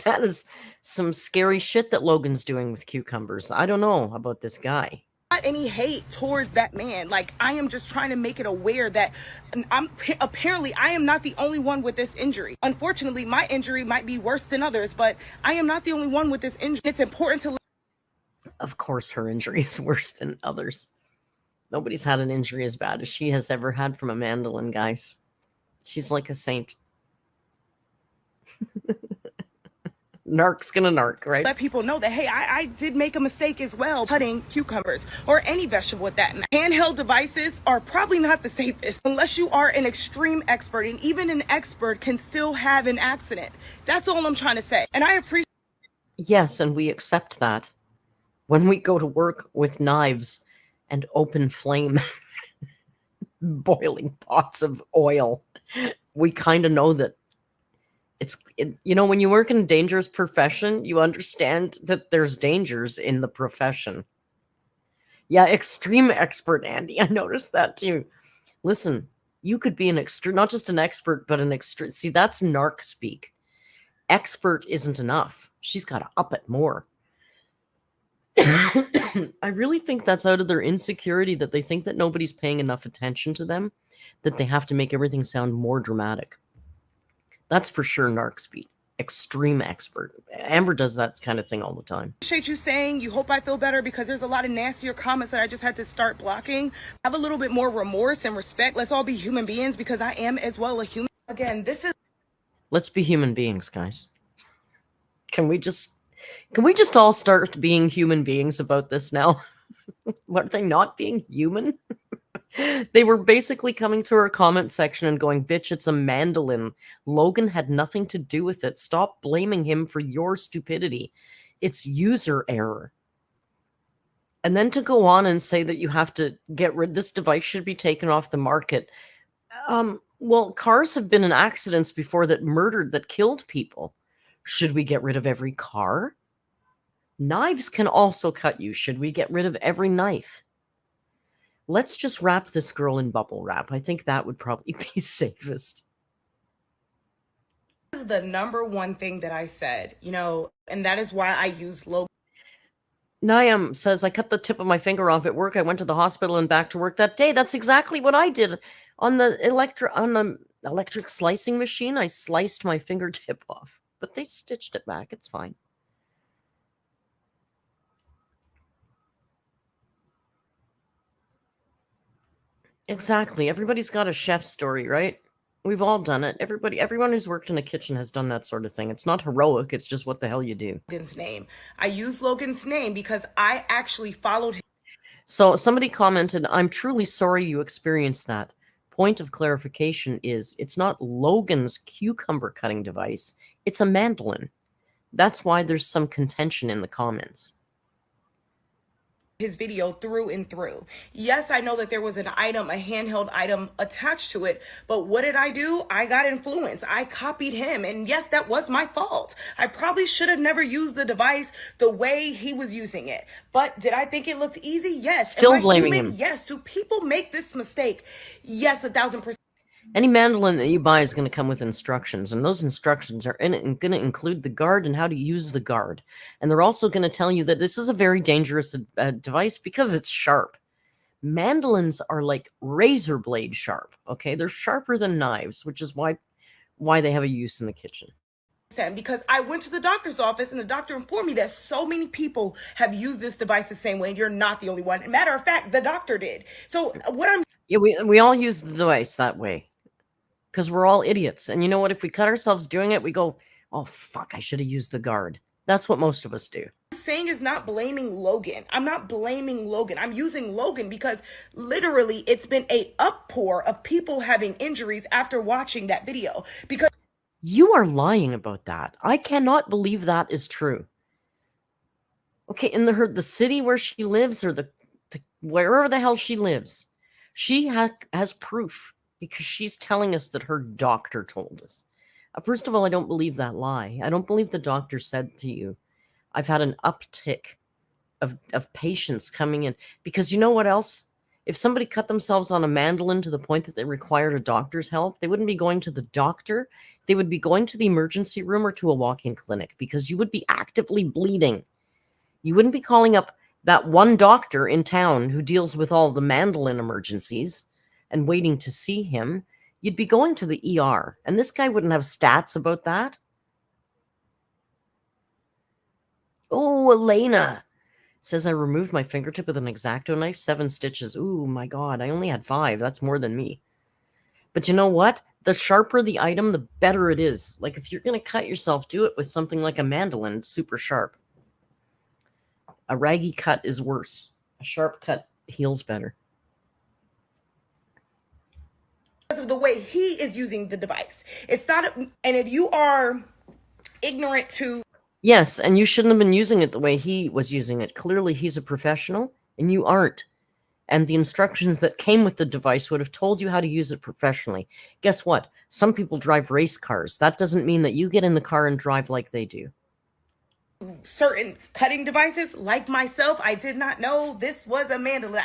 That is some scary shit that Logan's doing with cucumbers. I don't know about this guy. Not any hate towards that man. Like, I am just trying to make it aware that apparently I am not the only one with this injury. Unfortunately, my injury might be worse than others, but I am not the only one with this injury. It's important to. Of course, her injury is worse than others. Nobody's had an injury as bad as she has ever had from a mandolin, guys. She's like a saint. Narc's gonna narc, right? Let people know that, hey, I did make a mistake as well cutting cucumbers or any vegetable with that. Handheld devices are probably not the safest unless you are an extreme expert, and even an expert can still have an accident. That's all I'm trying to say. And I appreciate. Yes, and we accept that. When we go to work with knives and open flame, boiling pots of oil, we kind of know that you know, when you work in a dangerous profession, you understand that there's dangers in the profession. Yeah, extreme expert, Andy. I noticed that too. Listen, you could be an extreme, not just an expert, but an extreme. See, that's narc speak. Expert isn't enough. She's got to up it more. I really think that's out of their insecurity, that they think that nobody's paying enough attention to them, that they have to make everything sound more dramatic. That's for sure narc speak. Extreme expert. Amber does that kind of thing all the time. Appreciate you saying you hope I feel better, because there's a lot of nastier comments that I just had to start blocking. Have a little bit more remorse and respect. Let's all be human beings, because I am as well a human. Again, this is. Let's be human beings, guys. Can we just all start being human beings about this now? What, are they not being human? They were basically coming to our comment section and going, bitch, it's a mandolin. Logan had nothing to do with it. Stop blaming him for your stupidity. It's user error. And then to go on and say that you have to get rid, this device should be taken off the market. Well, cars have been in accidents before that killed people. Should we get rid of every car? Knives can also cut you. Should we get rid of every knife? Let's just wrap this girl in bubble wrap. I think that would probably be safest. This is the number one thing that I said, you know, and that is why I use Logan. Niam says, I cut the tip of my finger off at work. I went to the hospital and back to work that day. That's exactly what I did on the electric slicing machine. I sliced my fingertip off, but they stitched it back. It's fine. Exactly. Everybody's got a chef story, right? We've all done it. Everyone who's worked in a kitchen has done that sort of thing. It's not heroic. It's just what the hell you do. Logan's name. I use Logan's name because I actually followed him. So somebody commented, I'm truly sorry you experienced that. Point of clarification is it's not Logan's cucumber cutting device. It's a mandolin. That's why there's some contention in the comments. His video through and through. Yes, I know that there was an item, a handheld item attached to it, but what did I do? I got influenced. I copied him, and yes, that was my fault. I probably should have never used the device the way he was using it, but did I think it looked easy? Yes. Still blaming him. Yes. Do people make this mistake? Yes, 1000%. Any mandolin that you buy is going to come with instructions, and those instructions are going to include the guard and how to use the guard. And they're also going to tell you that this is a very dangerous device because it's sharp. Mandolins are like razor blade sharp, okay? They're sharper than knives, which is why they have a use in the kitchen. Because I went to the doctor's office and the doctor informed me that so many people have used this device the same way, and you're not the only one. Matter of fact, the doctor did. So what I'm... Yeah, we all use the device that way. Because we're all idiots. And you know what? If we cut ourselves doing it, we go, oh, fuck, I should have used the guard. That's what most of us do. Saying is not blaming Logan. I'm not blaming Logan. I'm using Logan because literally it's been a uppour of people having injuries after watching that video. Because you are lying about that. I cannot believe that is true. Okay, in the city where she lives, or the wherever the hell she lives, she has proof. Because she's telling us that her doctor told us. First of all, I don't believe that lie. I don't believe the doctor said to you, I've had an uptick of patients coming in. Because you know what else? If somebody cut themselves on a mandolin to the point that they required a doctor's help, they wouldn't be going to the doctor. They would be going to the emergency room or to a walk-in clinic because you would be actively bleeding. You wouldn't be calling up that one doctor in town who deals with all the mandolin emergencies and waiting to see him. You'd be going to the ER. And this guy wouldn't have stats about that. Oh, Elena says, I removed my fingertip with an X-Acto knife, 7 stitches. Ooh, my God, I only had 5. That's more than me. But you know what? The sharper the item, the better it is. Like if you're going to cut yourself, do it with something like a mandolin. It's super sharp. A raggy cut is worse. A sharp cut heals better. Of the way he is using the device. It's not, and if you are ignorant to... Yes, and you shouldn't have been using it the way he was using it. Clearly, he's a professional, and you aren't. And the instructions that came with the device would have told you how to use it professionally. Guess what? Some people drive race cars. That doesn't mean that you get in the car and drive like they do. Certain cutting devices, like myself, I did not know this was a mandolin.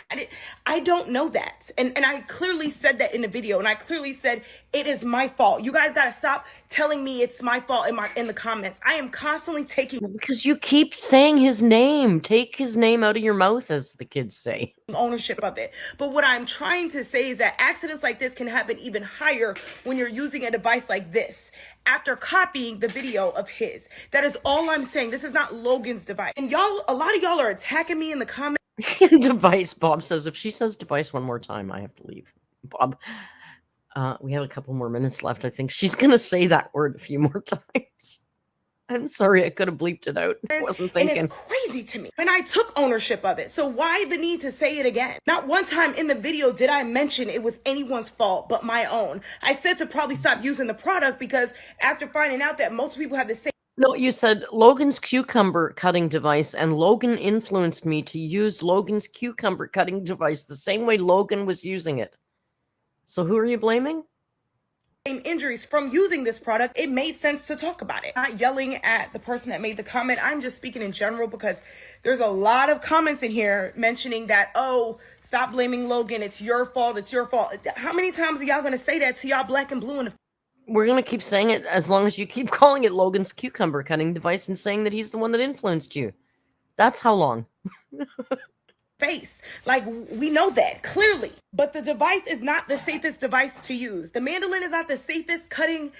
I don't know that. And I clearly said that in the video, and I clearly said it is my fault. You guys got to stop telling me it's my fault in the comments. I am constantly taking... Because you keep saying his name. Take his name out of your mouth, as the kids say. Ownership of it. But what I'm trying to say is that accidents like this can happen even higher when you're using a device like this after copying the video of his. That is all I'm saying. This is not Logan's device. And y'all, a lot of y'all are attacking me in the comments. Device, Bob says. If she says device one more time, I have to leave. Bob, we have a couple more minutes left. I think she's going to say that word a few more times. I'm sorry, I could have bleeped it out. I wasn't thinking. And it's crazy to me. And I took ownership of it. So why the need to say it again? Not one time in the video did I mention it was anyone's fault but my own. I said to probably stop using the product because after finding out that most people have the same... No, you said Logan's cucumber cutting device, and Logan influenced me to use Logan's cucumber cutting device the same way Logan was using it. So who are you blaming? Injuries from using this product. It made sense to talk about it. I'm not yelling at the person that made the comment. I'm just speaking in general because there's a lot of comments in here mentioning that, oh, stop blaming Logan. It's your fault. It's your fault. How many times are y'all going to say that to y'all black and blue in the... We're going to keep saying it as long as you keep calling it Logan's cucumber cutting device and saying that he's the one that influenced you. That's how long. Face. Like, we know that clearly, but the device is not the safest device to use. The mandolin is not the safest cutting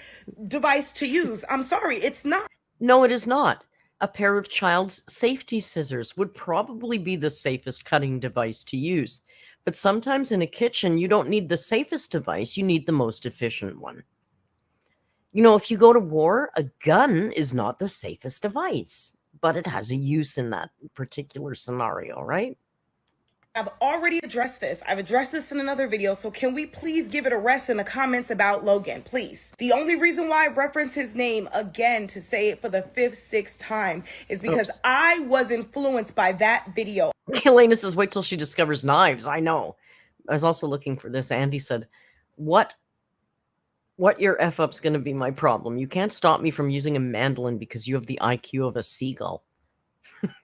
device to use. I'm sorry, it's not. No, it is not. A pair of child's safety scissors would probably be the safest cutting device to use. But sometimes in a kitchen, you don't need the safest device, you need the most efficient one. You know, if you go to war, a gun is not the safest device, but it has a use in that particular scenario, right? I've already addressed this. I've addressed this in another video. So can we please give it a rest in the comments about Logan, please? The only reason why I reference his name again to say it for the 5th, 6th time is because I was influenced by that video. Elena says, wait till she discovers knives. I know. I was also looking for this. Andy said, what your F-up's going to be my problem? You can't stop me from using a mandolin because you have the IQ of a seagull.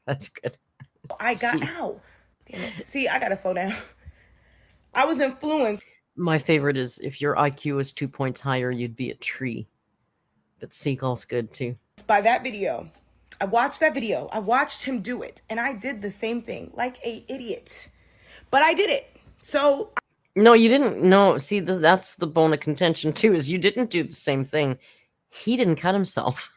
That's good. I got out. See, I gotta slow down. I was influenced. My favorite is if your IQ was 2 points higher, you'd be a tree. But seagull's good too. By that video. I watched that video. I watched him do it. And I did the same thing like a idiot. But I did it. So... No, you didn't. No, see, that's the bone of contention too, is you didn't do the same thing. He didn't cut himself.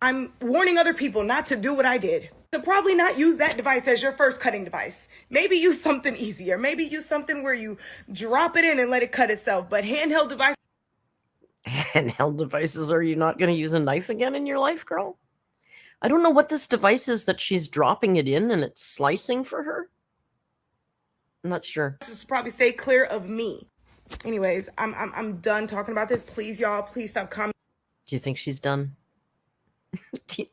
I'm warning other people not to do what I did. So probably not use that device as your first cutting device. Maybe use something easier. Maybe use something where you drop it in and let it cut itself. But handheld devices... Handheld devices, are you not going to use a knife again in your life, girl? I don't know what this device is that she's dropping it in and it's slicing for her. I'm not sure. Just probably stay clear of me. Anyways, I'm done talking about this. Please, y'all, please stop commenting. Do you think she's done? do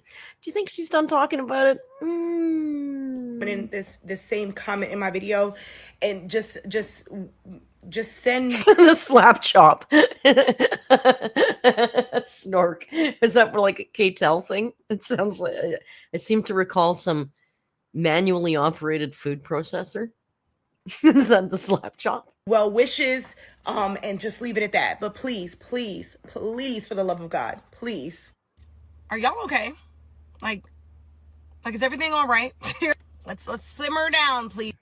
you think she's done talking about it? In this same comment in my video, and just send the slap chop. Snork. Is that for like a K-Tel thing? It sounds like I seem to recall some manually operated food processor. Is that the slap chop? Well wishes, and just leave it at that. But please, please, please, for the love of God, please. Are y'all okay? Like is everything all right? Let's simmer down, please.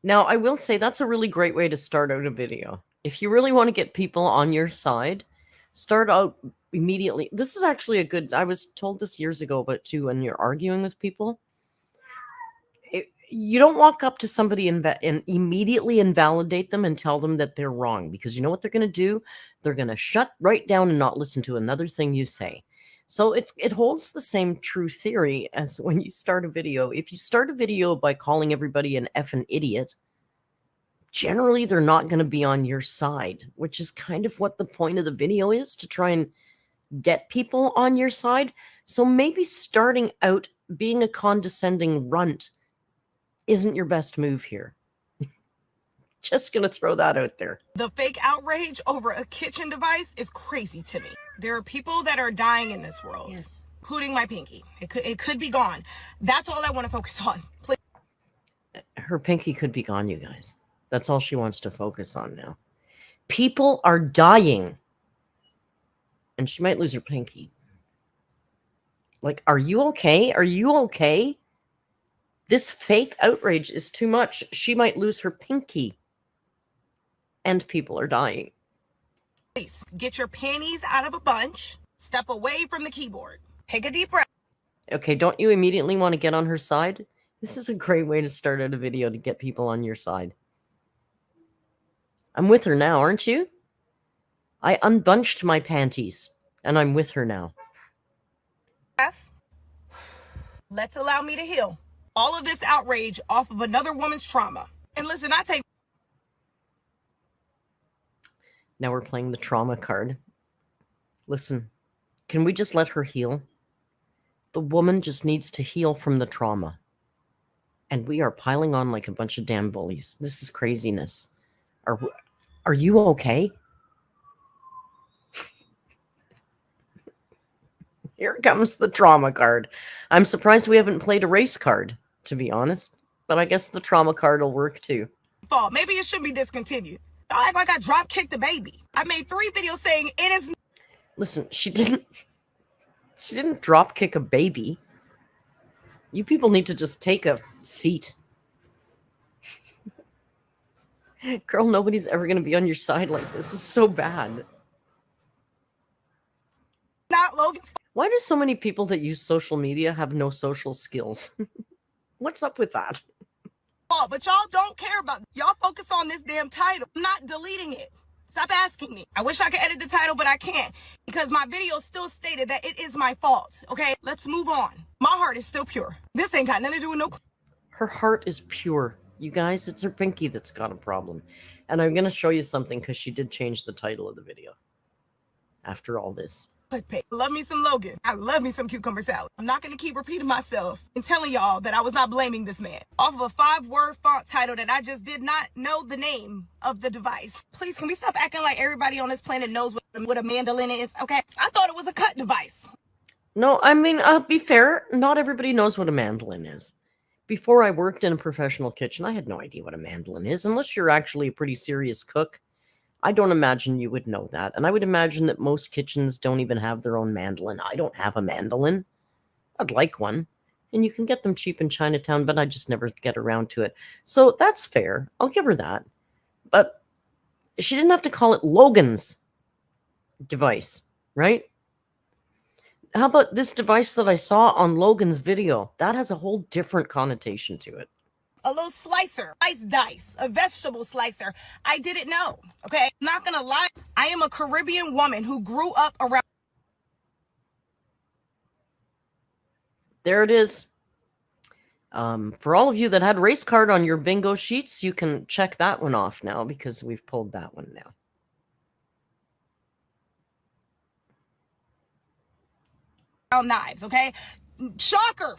Now, I will say that's a really great way to start out a video. If you really want to get people on your side, start out immediately. This is actually a good... I was told this years ago about too, when you're arguing with people. You don't walk up to somebody and immediately invalidate them and tell them that they're wrong, because you know what they're going to do? They're going to shut right down and not listen to another thing you say. So it holds the same true theory as when you start a video. If you start a video by calling everybody an effing idiot, generally they're not going to be on your side, which is kind of what the point of the video is, to try and get people on your side. So maybe starting out being a condescending runt isn't your best move here. Just gonna throw that out there. The fake outrage over a kitchen device is crazy to me. There are people that are dying in this world, yes, including my pinky. It could be gone. That's all I want to focus on. Please. Her pinky could be gone, you guys. That's all she wants to focus on now. People are dying, and she might lose her pinky. Like, are you okay? Are you okay? This fake outrage is too much. She might lose her pinky. And people are dying. Please get your panties out of a bunch. Step away from the keyboard. Take a deep breath. Okay, don't you immediately want to get on her side? This is a great way to start out a video to get people on your side. I'm with her now, aren't you? I unbunched my panties, and I'm with her now. Let's allow me to heal all of this outrage off of another woman's trauma. And listen, I take... Now we're playing the trauma card. Listen, can we just let her heal? The woman just needs to heal from the trauma. And we are piling on like a bunch of damn bullies. This is craziness. Are you okay? Here comes the trauma card. I'm surprised we haven't played a race card, to be honest. But I guess the trauma card will work too. Maybe it should be discontinued. I act like I drop kicked a baby. I made 3 videos saying it is... Listen, she didn't drop kick a baby. You people need to just take a seat. Girl, nobody's ever going to be on your side like this. This is so bad. Not Logan. Why do so many people that use social media have no social skills? What's up with that? But y'all don't care about it. Y'all focus on this damn title. I'm not deleting it. Stop asking me. I wish I could edit the title, but I can't, because my video still stated that it is my fault. Okay, let's move on. My heart is still pure. This ain't got nothing to do with no... Her heart is pure. You guys, it's her pinky that's got a problem. And I'm going to show you something, because she did change the title of the video after all this. Love me some Logan. I love me some cucumber salad. I'm not going to keep repeating myself and telling y'all that I was not blaming this man off of a 5-word font title that I just did not know the name of the device. Please, can we stop acting like everybody on this planet knows what a mandolin is? Okay, I thought it was a cut device. No, I mean, be fair. Not everybody knows what a mandolin is. Before I worked in a professional kitchen, I had no idea what a mandolin is, unless you're actually a pretty serious cook. I don't imagine you would know that, and I would imagine that most kitchens don't even have their own mandolin. I don't have a mandolin. I'd like one, and you can get them cheap in Chinatown, but I just never get around to it. So that's fair. I'll give her that. But she didn't have to call it Logan's device, right? How about this device that I saw on Logan's video? That has a whole different connotation to it. A little slicer, dice, a vegetable slicer. I didn't know, okay? Not gonna lie, I am a Caribbean woman who grew up around. There it is. For all of you that had race card on your bingo sheets, you can check that one off now because we've pulled that one now. Knives, okay? Shocker.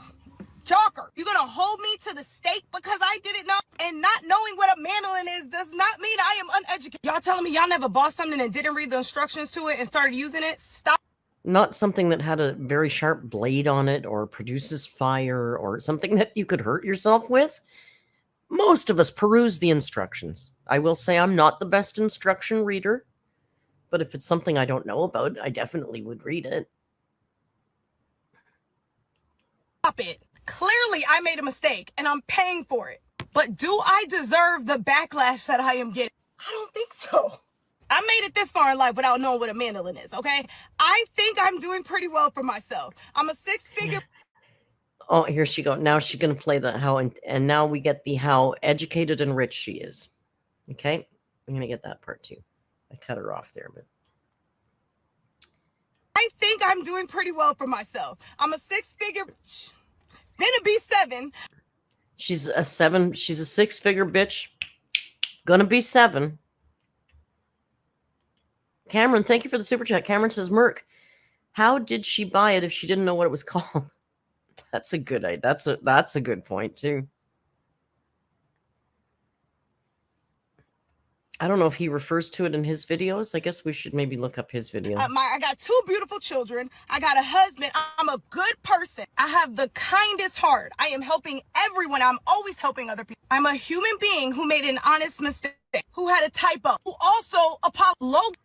You're gonna hold me to the stake because I didn't know, and not knowing what a mandolin is does not mean I am uneducated. Y'all telling me y'all never bought something and didn't read the instructions to it and started using it? Stop. Not something that had a very sharp blade on it or produces fire or something that you could hurt yourself with. Most of us peruse the instructions. I will say I'm not the best instruction reader, but if it's something I don't know about, I definitely would read it. Stop it. Clearly, I made a mistake, and I'm paying for it. But do I deserve the backlash that I am getting? I don't think so. I made it this far in life without knowing what a mandolin is, okay? I think I'm doing pretty well for myself. I'm a six-figure... Oh, here she go. Now she's going to play the how, and now we get the how educated and rich she is. Okay? I'm going to get that part too. I cut her off there, but... I think I'm doing pretty well for myself. I'm a six-figure... Gonna be 7. She's a 7. She's a 6-figure bitch. Gonna be 7. Cameron, thank you for the super chat. Cameron says, Merc, how did she buy it if she didn't know what it was called? That's a good idea. That's a good point too. I don't know if he refers to it in his videos. I guess we should maybe look up his video. I got 2 beautiful children. I got a husband. I'm a good person. I have the kindest heart. I am helping everyone. I'm always helping other people. I'm a human being who made an honest mistake, who had a typo, who also apologized.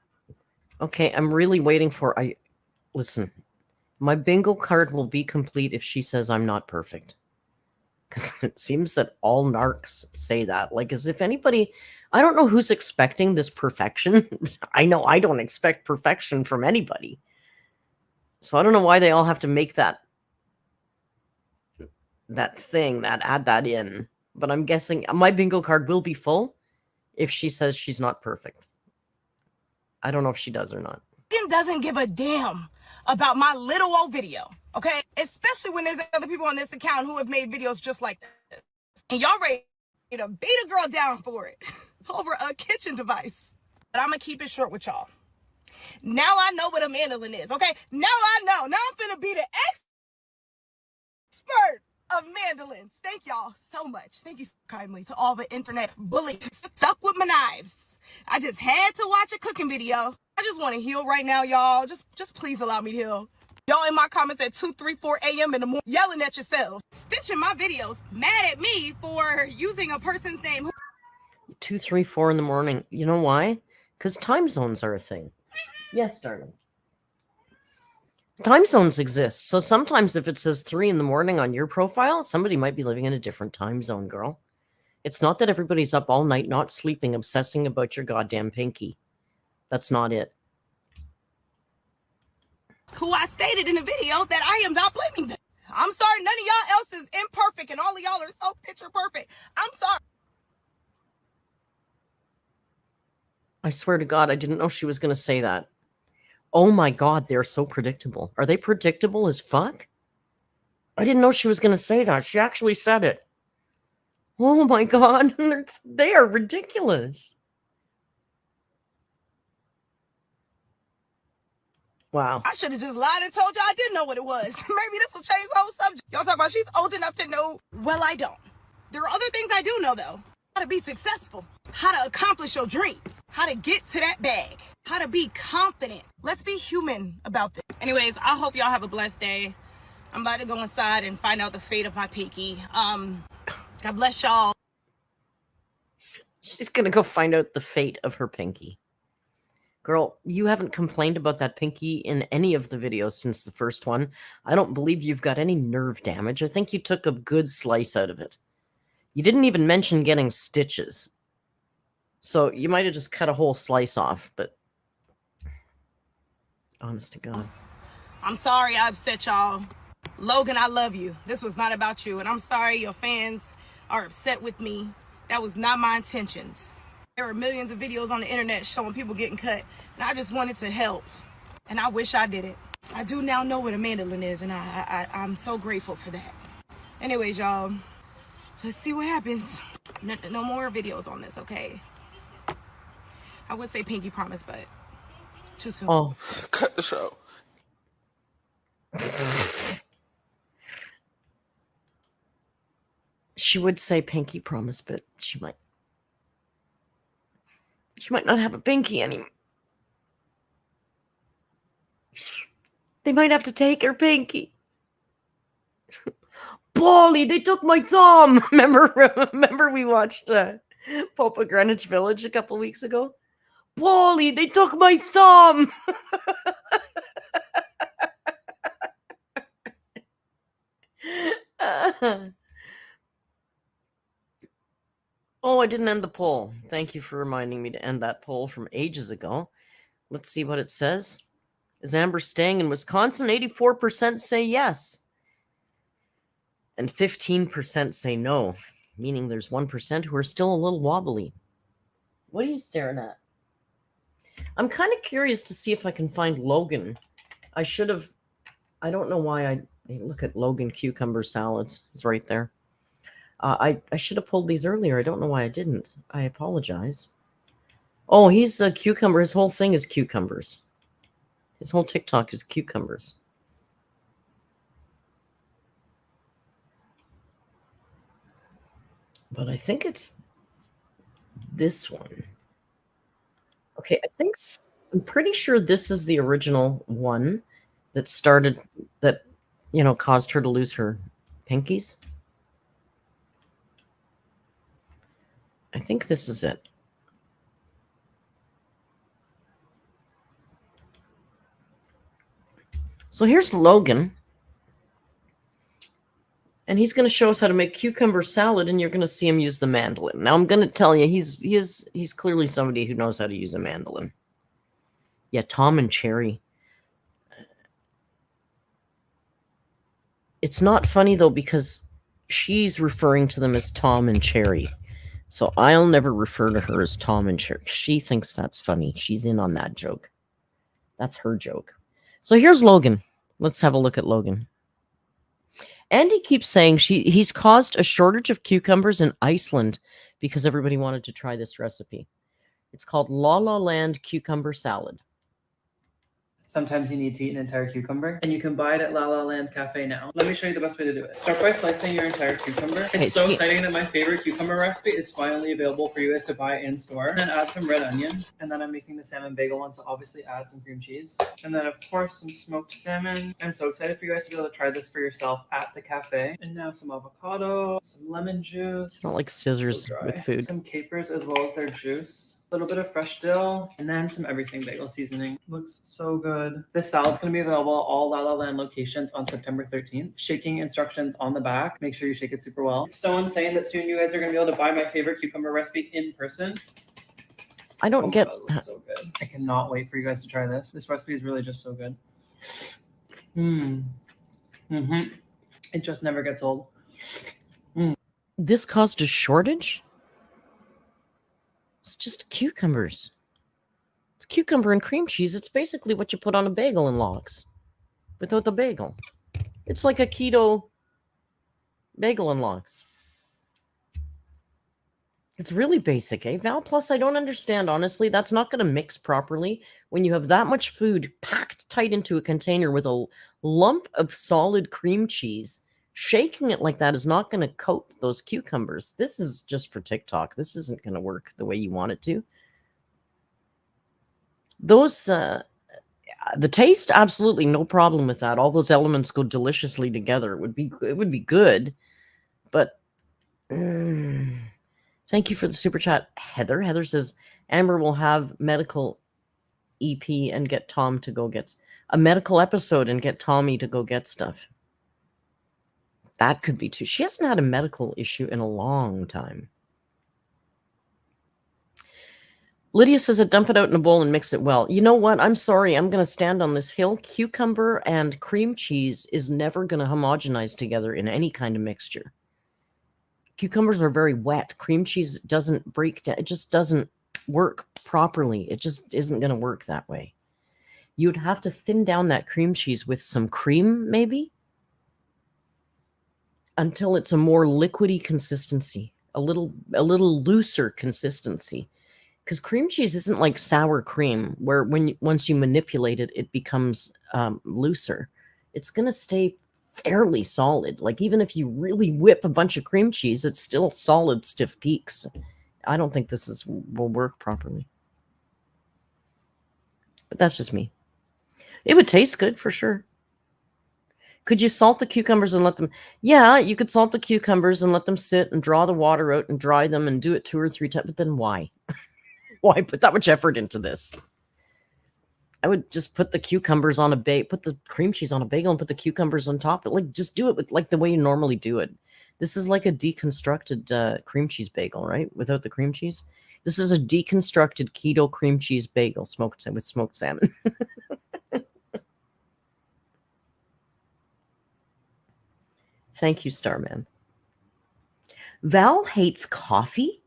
Okay, I'm really waiting for... Listen, my bingo card will be complete if she says I'm not perfect. Because it seems that all narcs say that. Like, as if anybody... I don't know who's expecting this perfection. I know I don't expect perfection from anybody. So I don't know why they all have to make that thing, add that in. But I'm guessing my bingo card will be full if she says she's not perfect. I don't know if she does or not. Doesn't give a damn about my little old video, okay? Especially when there's other people on this account who have made videos just like this. And y'all ready to beat a girl down for it over a kitchen device. But I'm going to keep it short with y'all. Now I know what a mandolin is, okay? Now I know. Now I'm going to be the expert of mandolins. Thank y'all so much. Thank you so kindly to all the internet bullies stuck with my knives. I just had to watch a cooking video. I just want to heal right now, y'all. Just please allow me to heal. Y'all in my comments at 2, 3, 4 a.m. in the morning yelling at yourselves, stitching my videos, mad at me for using a person's name. 2, 3, 4 in the morning. You know why? Because time zones are a thing. Yes, darling. Time zones exist. So sometimes if it says 3 in the morning on your profile, somebody might be living in a different time zone, girl. It's not that everybody's up all night, not sleeping, obsessing about your goddamn pinky. That's not it. Who I stated in the video that I am not blaming them. I'm sorry, none of y'all else is imperfect and all of y'all are so picture perfect. I'm sorry. I swear to God, I didn't know she was going to say that. Oh my God, they're so predictable. Are they predictable as fuck? I didn't know she was going to say that. She actually said it. Oh my God, they are ridiculous. Wow. I should have just lied and told y'all I didn't know what it was. Maybe this will change the whole subject. Y'all talk about she's old enough to know. Well, I don't. There are other things I do know, though. How to be successful. How to accomplish your dreams. How to get to that bag. How to be confident. Let's be human about this. Anyways, I hope y'all have a blessed day. I'm about to go inside and find out the fate of my pinky. God bless y'all. She's gonna go find out the fate of her pinky. Girl, you haven't complained about that pinky in any of the videos since the first one. I don't believe you've got any nerve damage. I think you took a good slice out of it. You didn't even mention getting stitches. So you might have just cut a whole slice off, but honest to God. I'm sorry I upset y'all. Logan, I love you. This was not about you, and I'm sorry your fans are upset with me. That was not my intentions. There are millions of videos on the internet showing people getting cut, and I just wanted to help, and I wish I did it. I do now know what a mandolin is, and I'm so grateful for that. Anyways, y'all, let's see what happens. No more videos on this, okay? I would say pinky promise, but too soon. Oh. Cut the show. She would say pinky promise, but she might not have a pinky anymore. They might have to take her pinky. Polly, they took my thumb. Remember we watched Pope of Greenwich Village a couple weeks ago? Polly, they took my thumb. Oh, I didn't end the poll. Thank you for reminding me to end that poll from ages ago. Let's see what it says. Is Amber staying in Wisconsin? 84% say yes. And 15% say no, meaning there's 1% who are still a little wobbly. What are you staring at? I'm kind of curious to see if I can find Logan. I don't know why I look at Logan cucumber salads. It's right there. I should have pulled these earlier. I don't know why I didn't. I apologize. Oh, he's a cucumber. His whole thing is cucumbers. His whole TikTok is cucumbers. But I think it's this one. Okay, I'm pretty sure this is the original one that started, that, caused her to lose her pinkies. I think this is it. So here's Logan. And he's going to show us how to make cucumber salad, and you're going to see him use the mandolin. Now, I'm going to tell you, he's clearly somebody who knows how to use a mandolin. Yeah, Tom and Cherry. It's not funny, though, because she's referring to them as Tom and Cherry. So I'll never refer to her as Tom and Cherry. She thinks that's funny. She's in on that joke. That's her joke. So here's Logan. Let's have a look at Logan. Andy keeps saying he's caused a shortage of cucumbers in Iceland because everybody wanted to try this recipe. It's called La La Land cucumber salad. Sometimes you need to eat an entire cucumber, and you can buy it at La La Land Cafe now. Let me show you the best way to do it. Start by slicing your entire cucumber. It's so exciting that my favorite cucumber recipe is finally available for you guys to buy in store. And then add some red onion. And then I'm making the salmon bagel one, so obviously add some cream cheese. And then, of course, some smoked salmon. I'm so excited for you guys to be able to try this for yourself at the cafe. And now some avocado, some lemon juice. I don't like scissors with food. Some capers as well as their juice. A little bit of fresh dill, and then some everything bagel seasoning. Looks so good. This salad's going to be available at all La La Land locations on September 13th. Shaking instructions on the back. Make sure you shake it super well. It's so insane that soon you guys are going to be able to buy my favorite cucumber recipe in person. I don't get... God, it looks so good. I cannot wait for you guys to try this. This recipe is really just so good. It just never gets old. This caused a shortage? It's just cucumbers. It's cucumber and cream cheese. It's basically what you put on a bagel in logs without the bagel. It's like a keto bagel and logs. It's really basic, eh, Val? Plus, I don't understand, honestly. That's not going to mix properly when you have that much food packed tight into a container with a lump of solid cream cheese. Shaking it like that is not going to coat those cucumbers. This is just for TikTok. This isn't going to work the way you want it to. Those, The taste, absolutely no problem with that. All those elements go deliciously together. It would be good, but thank you for the super chat, Heather. Heather says Amber will have medical EP and get Tom to go get a medical episode and get Tommy to go get stuff. That could be too. She hasn't had a medical issue in a long time. Lydia says, dump it out in a bowl and mix it well. You know what? I'm sorry. I'm going to stand on this hill. Cucumber and cream cheese is never going to homogenize together in any kind of mixture. Cucumbers are very wet. Cream cheese doesn't break down. It just doesn't work properly. It just isn't going to work that way. You'd have to thin down that cream cheese with some cream, maybe, until it's a more liquidy consistency, a little looser consistency. Because cream cheese isn't like sour cream, where once you manipulate it, it becomes looser. It's going to stay fairly solid. Like even if you really whip a bunch of cream cheese, it's still solid, stiff peaks. I don't think this will work properly. But that's just me. It would taste good for sure. Could you salt the cucumbers and let them... Yeah, you could salt the cucumbers and let them sit and draw the water out and dry them and do it 2 or 3 times. But then why? Why put that much effort into this? I would just put the cucumbers on a bagel, put the cream cheese on a bagel and put the cucumbers on top. Like, just do it with like the way you normally do it. This is like a deconstructed cream cheese bagel, right? Without the cream cheese. This is a deconstructed keto cream cheese bagel with smoked salmon. Thank you, Starman. Val hates coffee?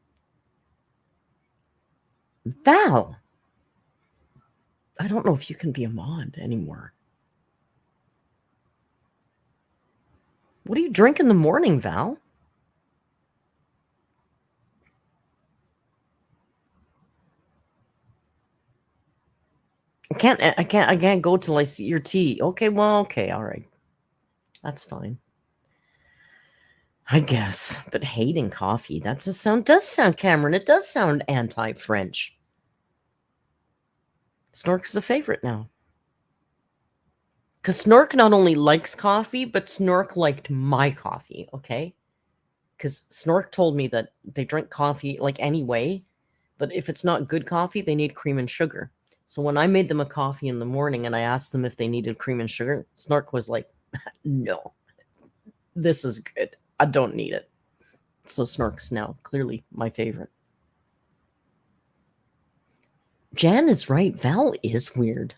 Val, I don't know if you can be a mod anymore. What do you drink in the morning, Val? I can't go till I see your tea. Okay, well, okay, all right. That's fine. I guess, but hating coffee, does sound, Cameron, it does sound anti-French. Snork is a favorite now. Because Snork not only likes coffee, but Snork liked my coffee, okay? Because Snork told me that they drink coffee like anyway, but if it's not good coffee, they need cream and sugar. So when I made them a coffee in the morning and I asked them if they needed cream and sugar, Snork was like, no, this is good. I don't need it. So Snork's now clearly my favorite. Jan is right. Val is weird.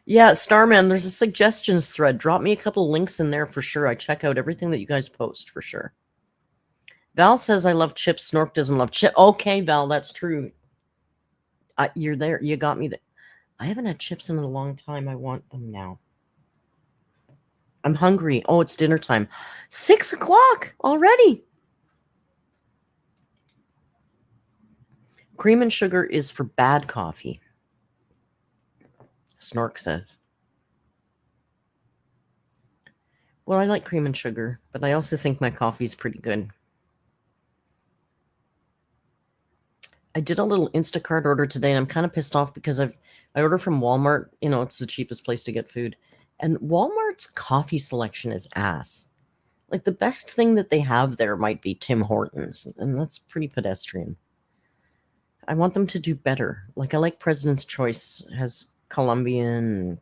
Yeah, Starman, there's a suggestions thread. Drop me a couple links in there for sure. I check out everything that you guys post for sure. Val says I love chips. Snork doesn't love chips. Okay, Val, that's true. You're there. You got me there. I haven't had chips in a long time. I want them now. I'm hungry. Oh, it's dinner time. 6 o'clock already. Cream and sugar is for bad coffee, Snork says. Well, I like cream and sugar, but I also think my coffee's pretty good. I did a little Instacart order today, and I'm kind of pissed off because I order from Walmart. You know, it's the cheapest place to get food. And Walmart's coffee selection is ass. Like, the best thing that they have there might be Tim Hortons, and that's pretty pedestrian. I want them to do better. Like, I like President's Choice. It has Colombian,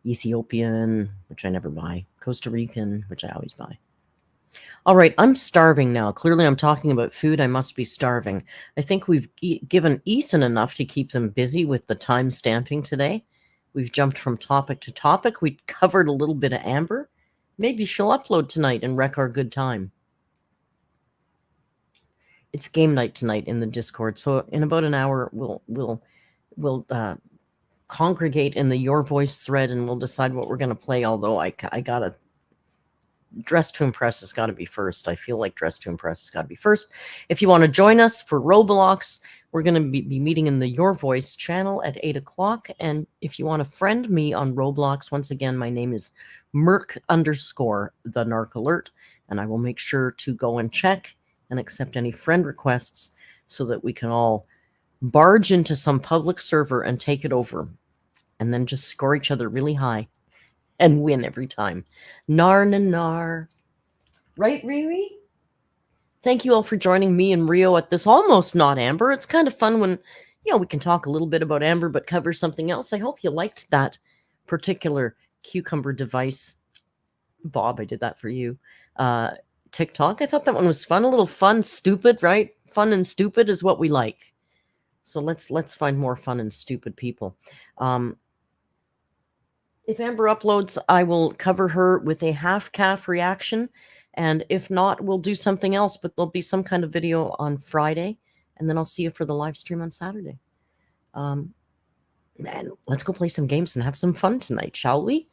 Ethiopian, which I never buy, Costa Rican, which I always buy. All right, I'm starving now. Clearly, I'm talking about food. I must be starving. I think we've given Ethan enough to keep them busy with the time stamping today. We've jumped from topic to topic. We covered a little bit of Amber. Maybe she'll upload tonight and wreck our good time. It's game night tonight in the Discord, so in about an hour we'll congregate in the Your Voice thread and we'll decide what we're going to play. Although I gotta Dress to Impress has got to be first. I feel like Dress to Impress has got to be first. If you want to join us for Roblox, we're going to be meeting in the Your Voice channel at 8 o'clock. And if you want to friend me on Roblox, once again, my name is Merc_the Narc Alert, and I will make sure to go and check and accept any friend requests so that we can all barge into some public server and take it over, and then just score each other really high and win every time. Nar na nar. Right, Riri? Thank you all for joining me and Rio at this almost not Amber. It's kind of fun when, we can talk a little bit about Amber but cover something else. I hope you liked that particular cucumber device. Bob, I did that for you. TikTok, I thought that one was fun. A little fun, stupid, right? Fun and stupid is what we like. So let's find more fun and stupid people. If Amber uploads, I will cover her with a half-calf reaction. And if not, we'll do something else, but there'll be some kind of video on Friday, and then I'll see you for the live stream on Saturday. Man, let's go play some games and have some fun tonight, shall we?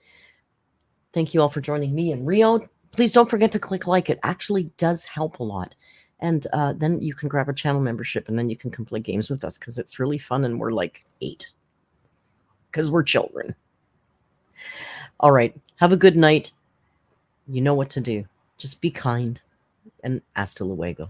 Thank you all for joining me and Rio. Please don't forget to click like. It actually does help a lot. And then you can grab a channel membership, and then you can come play games with us, because it's really fun, and we're like 8. Because we're children. All right. Have a good night. You know what to do. Just be kind, and hasta luego.